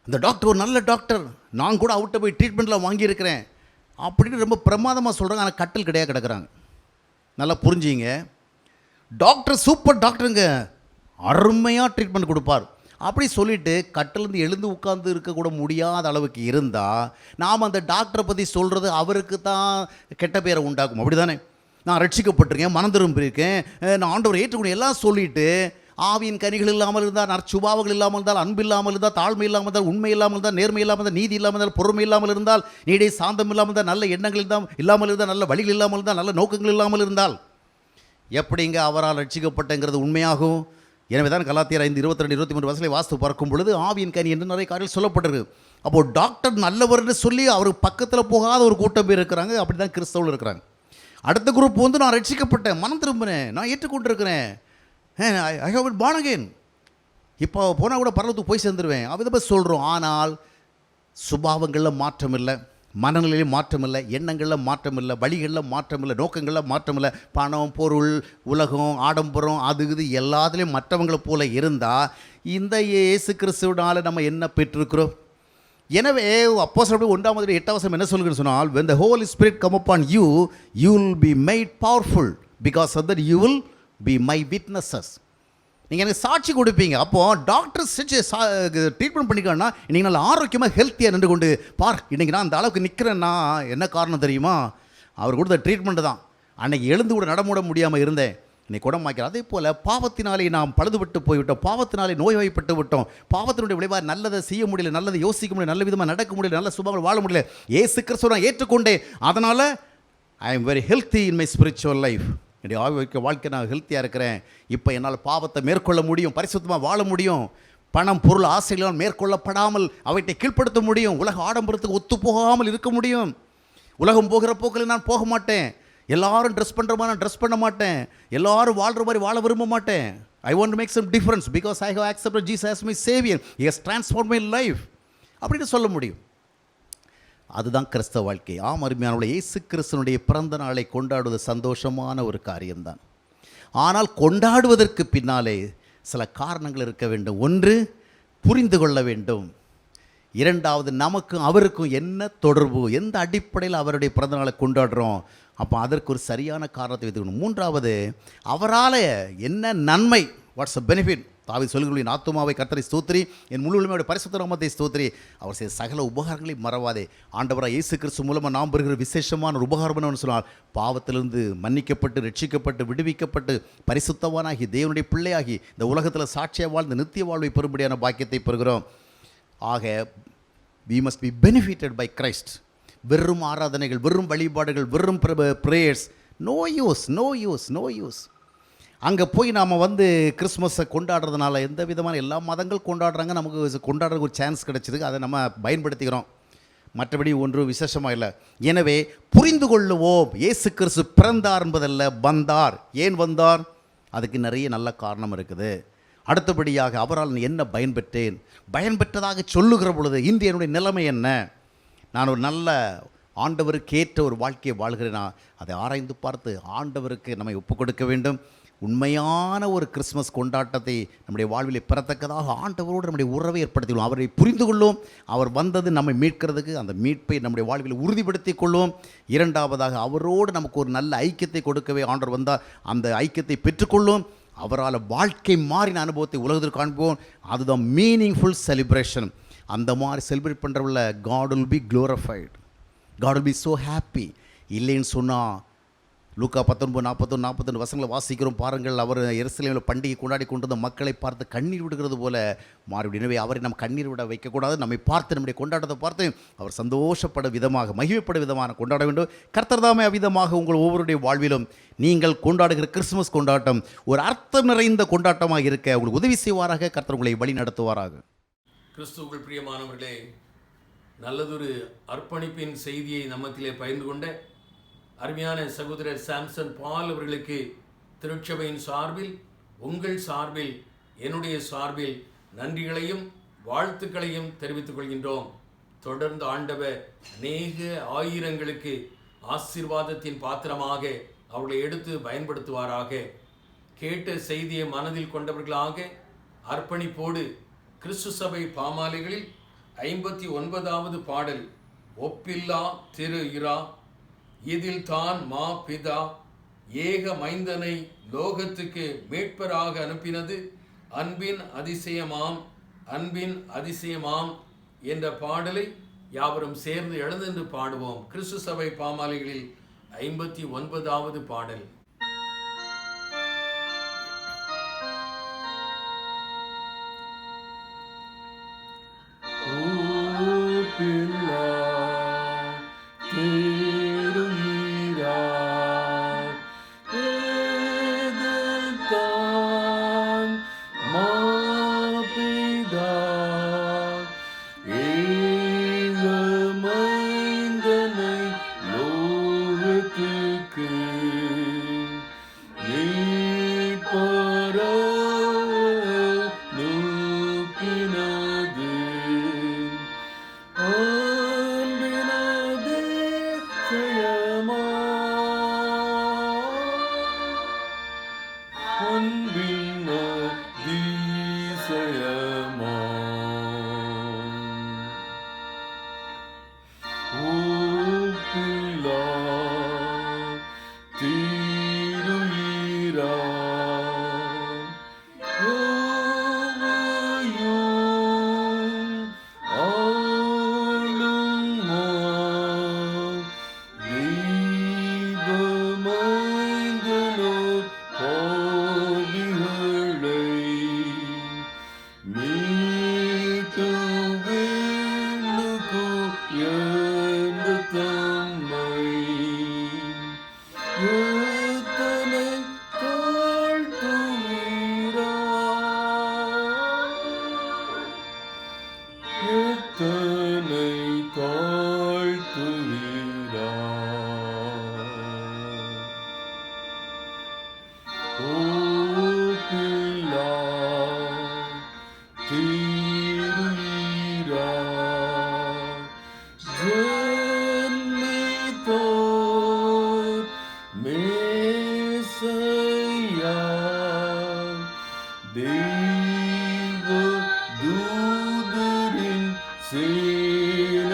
Speaker 3: இந்த டாக்டர் ஒரு நல்ல டாக்டர், நான் கூட அவர்கிட்ட போய் ட்ரீட்மெண்ட்டில் வாங்கியிருக்கிறேன் அப்படின்னு ரொம்ப பிரமாதமாக சொல்கிறாங்க. ஆனால் கட்டில் கிடையாது கிடக்குறாங்க. நல்லா புரிஞ்சிங்க, டாக்டர் சூப்பர் டாக்டருங்க, அருமையாக ட்ரீட்மெண்ட் கொடுப்பார் அப்படி சொல்லிவிட்டு கட்டிலேருந்து எழுந்து உட்கார்ந்து இருக்கக்கூட முடியாத அளவுக்கு இருந்தால் நாம் அந்த டாக்டரை பற்றி சொல்கிறது அவருக்கு தான் கெட்ட பேரை உண்டாக்கும். அப்படி தானே? நான் ரட்சிக்கப்பட்டிருக்கேன், மனம் திரும்பியிருக்கேன், நான் ஆண்டவரை ஏற்றுக்கணும் எல்லாம் சொல்லிவிட்டு ஆவியின் கனிகள் இல்லாமல் இருந்தால், நற்சுபாவங்கள் இல்லாமல் இருந்தால், அன்பு இல்லாமல் இருந்தால், தாழ்மை இல்லாமல் இருந்தால், உண்மை இல்லாமல் இருந்தால், நேர்மை இல்லாமல் இருந்தால், நீதி இல்லாமல் இருந்தால், பொறுமை இல்லாமல் இருந்தால், நீடே சாந்தம் இல்லாமல் இருந்தால், நல்ல எண்ணங்கள் இல்லாமல் இருந்தால், நல்ல வழிகள் இல்லாமல் இருந்தால், நல்ல நோக்கங்கள் இல்லாமல் இருந்தால் எப்படிங்க அவரால் ரட்சிக்கப்பட்டங்கிறது உண்மையாகும்? எனவே தான் கலாத்தியர் 5:22-23 வசனங்களை வாஸ்து பார்க்கும் பொழுது ஆவியின் கனி என்று நிறைய காரியங்கள் சொல்லப்பட்டிருக்கு. அப்போது டாக்டர் நல்லவர்னு சொல்லி அவருக்கு பக்கத்தில் போகாத ஒரு கூட்டம் பேர் இருக்கிறாங்க. அப்படி தான் கிறிஸ்தவர்கள் இருக்கிறாங்க. அடுத்த குரூப் நான் ரட்சிக்கப்பட்டேன், மனம் திரும்பினேன், நான் ஏற்றுக்கொண்டிருக்கிறேன், I have been born again, இப்போ போனால் கூட பரலத்துக்கு போய் சேர்ந்துருவேன், அதை பற்றி சொல்கிறோம். ஆனால் சுபாவங்களில் மாற்றம் இல்லை, மனநிலையில் மாற்றம் இல்லை, எண்ணங்களில் மாற்றம் இல்லை, வழிகளில் மாற்றம் இல்லை, நோக்கங்களில் மாற்றம் இல்லை. பணம், பொருள், உலகம், ஆடம்பரம், அது இது எல்லாத்துலேயும் மற்றவங்களை போல இருந்தால் இந்த இயேசு கிறிஸ்துவினால நம்ம என்ன பெற்றிருக்கிறோம்? எனவே அப்போஸ்தலர் 1:8 என்ன சொல்லுங்கன்னு சொன்னால், when the Holy Spirit come upon you, you will be made powerful, because of that you will be my witnesses. நீங்கள் எனக்கு சாட்சி கொடுப்பீங்க. அப்போது டாக்டர் ட்ரீட்மெண்ட் பண்ணிக்கணும்னா இன்றைக்கி நல்லா ஆரோக்கியமாக ஹெல்த்தியாக நின்று கொண்டு பார், இன்றைக்கி நான் அந்த அளவுக்கு நிற்கிறேன்னா என்ன காரணம் தெரியுமா? அவர் கொடுத்த ட்ரீட்மெண்ட்டு தான். அன்றைக்கி எழுந்து கூட நடமுட முடியாமல் இருந்தேன், இன்னைக்கு குணமாக்கிறேன். அதே போல் பாவத்தினாலே நாம் பழுதுபட்டு போய்விட்டோம், பாவத்தினாலே நோய்வாய்ப்பட்டு விட்டோம், பாவத்தினுடைய விளைவாக நல்லதை செய்ய முடியல, நல்லதை யோசிக்க முடியல, நல்ல விதமாக நடக்க முடியல, நல்ல சுபங்கள் வாழ முடியல. இயேசு கிறிஸ்துவை நான் ஏற்றுக்கொண்டேன், அதனால் I am very healthy in my spiritual life. என்னுடைய ஆரோக்கிய வாழ்க்கை நான் ஹெல்த்தியாக இருக்கிறேன். இப்போ என்னால் பாவத்தை மேற்கொள்ள முடியும், பரிசுத்தமாக வாழ முடியும், பணம் பொருள் ஆசைகளால் மேற்கொள்ளப்படாமல் அவற்றை கீழ்ப்படுத்த முடியும், உலக ஆடம்பரத்துக்கு ஒத்து போகாமல் இருக்க முடியும். உலகம் போகிற போக்கில் நான் போக மாட்டேன், எல்லாரும் ட்ரெஸ் பண்ணுற மாதிரி நான் ட்ரெஸ் பண்ண மாட்டேன், எல்லாரும் வாழ்கிற மாதிரி வாழ விரும்ப மாட்டேன். I want to make some difference because I have accepted Jesus as my savior. he has transformed my life அப்படின்னு சொல்ல முடியும். அதுதான் கிறிஸ்தவ வாழ்க்கை. ஆம் அருமையானவர்களே, இயேசு கிறிஸ்துவனுடைய பிறந்த நாளை கொண்டாடுவது சந்தோஷமான ஒரு காரியம்தான். ஆனால் கொண்டாடுவதற்கு பின்னாலே சில காரணங்கள் இருக்க வேண்டும். ஒன்று, புரிந்து கொள்ள வேண்டும். இரண்டாவது, நமக்கும் அவருக்கும் என்ன தொடர்பு, எந்த அடிப்படையில் அவருடைய பிறந்த நாளை கொண்டாடுறோம், அப்போ அதற்கு ஒரு சரியான காரணத்தை வைத்துக்கணும். மூன்றாவது, அவரால் என்ன நன்மை, வாட்ஸ் அ பெனிஃபிட். தாவீது சொல்லுங்கள், என் ஆத்துமாவை கர்த்தரை ஸ்தோத்திரி, என் முழு உலகமே பரிசுத்த நாமத்தை ஸ்தோத்திரி, அவர் செய்த சகல உபகாரங்களையும் மறவாதே. ஆண்டவராக இயேசு கிறிஸ்து மூலமாக நாம் பெறுகிற விசேஷமான ஒரு உபகாரம் என்னன்னு சொன்னால், பாவத்திலிருந்து மன்னிக்கப்பட்டு, ரட்சிக்கப்பட்டு, விடுவிக்கப்பட்டு, பரிசுத்தவானாகி, தேவனுடைய பிள்ளையாகி, இந்த உலகத்தில் சாட்சியாக வாழ்ந்து நித்திய வாழ்வை பெறும்படியான பாக்கியத்தை பெறுகிறோம். ஆக we must be benefited by Christ. வெறும் ஆராதனைகள், வெறும் வழிபாடுகள், வெறும் ப்ரேயர்ஸ், நோ யூஸ். அங்கே போய் நாம் கிறிஸ்மஸை கொண்டாடுறதுனால எந்த விதமான எல்லா மதங்கள் கொண்டாடுறாங்க, நமக்கு கொண்டாடுறதுக்கு ஒரு சான்ஸ் கிடச்சிருக்கு, அதை நம்ம பயன்படுத்திக்கிறோம். மற்றபடி ஒன்று விசேஷமாக இல்லை. எனவே புரிந்து கொள்ளுவோம், இயேசு கிறிஸ்து பிறந்தார் என்பதல்ல, வந்தார். ஏன் வந்தார்? அதுக்கு நிறைய நல்ல காரணம் இருக்குது. அடுத்தபடியாக, அவரால் நான் என்ன பயன்பெற்றதாக சொல்லுகிற பொழுது இன்று என்னுடைய நிலைமை என்ன, நான் ஒரு நல்ல ஆண்டவருக்கு ஏற்ற ஒரு வாழ்க்கையை வாழ்கிறேனா, அதை ஆராய்ந்து பார்த்து ஆண்டவருக்கு நம்மை ஒப்புக் கொடுக்க வேண்டும். உண்மையான ஒரு கிறிஸ்மஸ் கொண்டாட்டத்தை நம்முடைய வாழ்விலே பெறத்தக்கதாக ஆண்டவரோடு நம்முடைய உறவை ஏற்படுத்திக்கொள்வோம். அவரை புரிந்து கொள்வோம். அவர் வந்தது நம்மை மீட்கிறதுக்கு, அந்த மீட்பை நம்முடைய வாழ்வில் உறுதிப்படுத்தி கொள்வோம். இரண்டாவதாக, அவரோடு நமக்கு ஒரு நல்ல ஐக்கியத்தை கொடுக்கவே ஆண்டவர் வந்தால் அந்த ஐக்கியத்தை பெற்றுக்கொள்வோம். அவரால் வாழ்க்கை மாறின அனுபவத்தை உலகத்திற்கு காண்போம். அதுதான் மீனிங்ஃபுல் செலிப்ரேஷன். அந்த மாதிரி celebrate பண்ணுறவங்கள God will be glorified, God will be so happy. இல்லைன்னு சொன்னால் லூக்கா 19:41-42 வசனங்களை வாசிக்கிறோம் பாருங்கள். அவர் எருசலேமில் பண்டிகை கொண்டாடி கொண்டிருந்த மக்களை பார்த்து கண்ணீர் விடுகிறது போல மாறிவிடும். எனவே அவரை நாம் கண்ணீர் விட வைக்கக்கூடாது. நம்மை பார்த்து, நம்முடைய கொண்டாட்டத்தை பார்த்து அவர் சந்தோஷப்பட விதமாக, மகிழ்ப்பட விதமாக கொண்டாட வேண்டும். கர்த்தர்தாமே அவ்விதமாக உங்கள் ஒவ்வொருடைய வாழ்விலும் நீங்கள் கொண்டாடுகிற கிறிஸ்துமஸ் கொண்டாட்டம் ஒரு அர்த்தம் நிறைந்த கொண்டாட்டமாக இருக்க உங்களுக்கு உதவி செய்வாராக. கர்த்தர் உங்களை வழி நடத்துவாராக.
Speaker 1: கிறிஸ்துவுக்குள் பிரியமானவர்களே, நல்லதொரு அர்ப்பணிப்பின் செய்தியை நம்மத்திலே பகிர்ந்து கொண்ட அருமையான சகோதரர் சாம்சன் பால் அவர்களுக்கு திருச்சபையின் சார்பில், உங்கள் சார்பில், என்னுடைய சார்பில் நன்றிகளையும் வாழ்த்துக்களையும் தெரிவித்துக் கொள்கின்றோம். தொடர்ந்து ஆண்டவர் அநேக ஆயிரங்களுக்கு ஆசீர்வாதத்தின் பாத்திரமாக அவர்களை எடுத்து பயன்படுத்துவாராக. கேட்ட செய்தியை மனதில் கொண்டவர்களாக அர்ப்பணிப்போடு கிறிஸ்து சபை பாமாலைகளில் 59வது பாடல், ஒப்பில்லா திரு இரா இதில் தான் மா பிதா ஏக மைந்தனை லோகத்துக்கு மீட்பராக அனுப்பினது அன்பின் அதிசயமாம் என்ற பாடலை யாவரும் சேர்ந்து எழுந்து பாடுவோம். கிறிஸ்து சபை பாமாலைகளில் 59வது பாடல். எத்தனை தாழ்த்துவீரா, எத்தனை தாழ்த்துவீரா. ஓ பிள்ளா தீருளீரா, ஜென்மித்தோர் மேசையா, தெய்வ தூதரின் சேனைகளை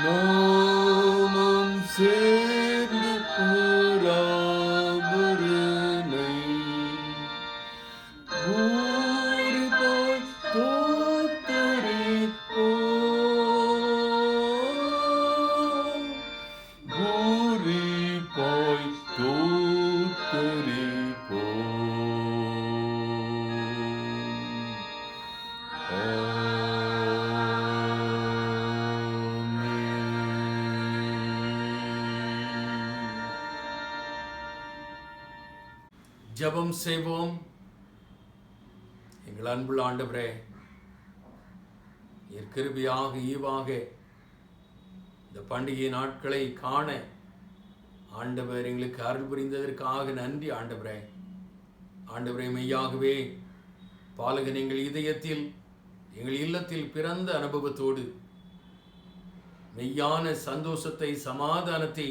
Speaker 1: நாமம் சேர்ந்து பராபரனை பூரிப்பாய் தோத்தரிப்போம், பூரிப்பாய் தோத்தரிப்போம். ஜெபம் செய்வோம். எங்கள் அன்புள்ள ஆண்டவரே, நீர் கிருபையாக ஈவாக இந்த பண்டிகை நாட்களை காண ஆண்டவர் எங்களுக்கு அருள் புரிந்ததற்காக நன்றி ஆண்டவரே. ஆண்டவரே, மெய்யாகவே பாலகன் எங்கள் இதயத்தில் எங்கள் இல்லத்தில் பிறந்த அனுபவத்தோடு மெய்யான சந்தோஷத்தை சமாதானத்தை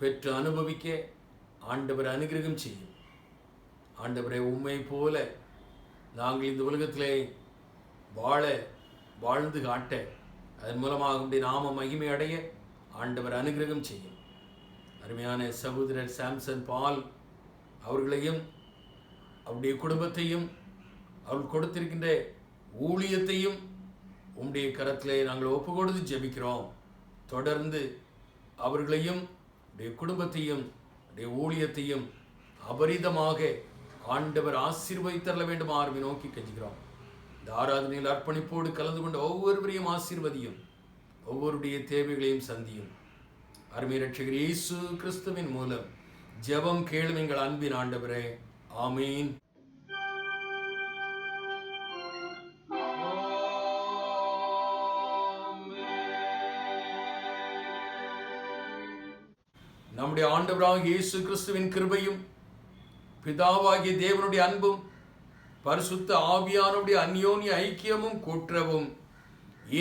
Speaker 1: பெற்று அனுபவிக்க ஆண்டவர் அனுகிரகம் செய்யும். ஆண்டவரே, உம்மை போல நாங்கள் இந்த உலகத்திலே வாழ்ந்து காட்ட, அதன் மூலமாக உம்முடைய நாம மகிமை அடைய ஆண்டவர் அனுகிரகம் செய்யும். அருமையான சகோதரர் சாம்சன் பால் அவர்களையும் அவருடைய குடும்பத்தையும் அவர்கள் கொடுத்திருக்கின்ற ஊழியத்தையும் உம்முடைய கரத்திலே நாங்கள் ஒப்பு கொடுத்து ஜெபிக்கிறோம். தொடர்ந்து அவர்களையும் உடைய குடும்பத்தையும் உடைய ஊழியத்தையும் அபரிதமாக ஆண்டவர் ஆசீர்வதித்தரல வேண்டும் ஆர்வை நோக்கி கெஞ்சுகிறோம். இந்த ஆராதனையில் அர்ப்பணிப்போடு கலந்து கொண்ட ஒவ்வொருவரையும் ஆசீர்வதியும், ஒவ்வொருடைய தேவைகளையும் சந்தியும். அருமை இரட்சகர் இயேசு கிறிஸ்துவின் மூலம் ஜெபம் கேளும் எங்கள் அன்பின் ஆண்டவரே, ஆமீன். நம்முடைய ஆண்டவராகிய இயேசு கிறிஸ்துவின் கிருபையும் பிதாவாகிய தேவனுடைய அன்பும் பரிசுத்த ஆவியானுடைய அந்யோன்ய ஐக்கியமும் கூற்றவும்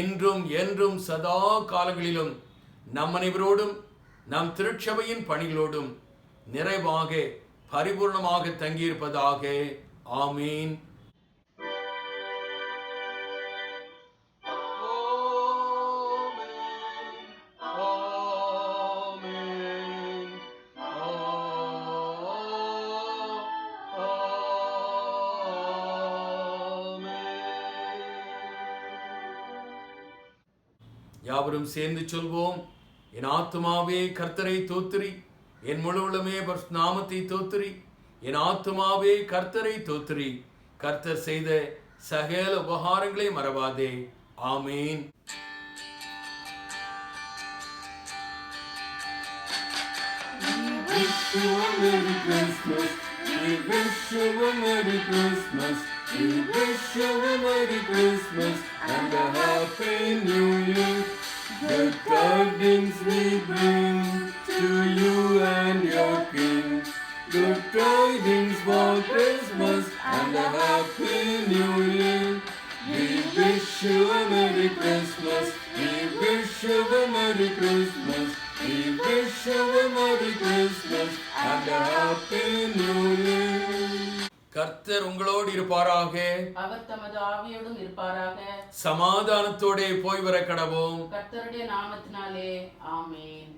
Speaker 1: இன்றும் என்றும் சதா காலங்களிலும் நம் அனைவரோடும் நம் திருச்சபையின் பணிகளோடும் நிறைவாக பரிபூர்ணமாக தங்கியிருப்பதாக. ஆமீன். யாவரும் சேர்ந்து சொல்வோம். என் ஆத்துமாவே கர்த்தரை தோத்திரி, என் முழு உள்ளமே நாமத்தை தோத்திரி. என் ஆத்துமாவே கர்த்தரை தோத்திரி, கர்த்தர் செய்த சகல உபகாரங்களை மறவாதே. ஆமீன்.
Speaker 4: Merry Christmas, we wish you a Merry Christmas, we wish you a Merry Christmas and a Happy New Year. The tidings we bring to you and your King, good tidings for Christmas and a Happy New Year. We wish you a Merry Christmas, we wish you a Merry Christmas, we wish you a Merry Christmas and a Happy New Year.
Speaker 1: கர்த்தர் உங்களோடு இருப்பாராக,
Speaker 2: அவர் தமது ஆவியோடும் இருப்பாராக.
Speaker 1: சமாதானத்தோடே போய் வர கடவோம்.
Speaker 2: கர்த்தருடைய நாமத்தினாலே ஆமென்.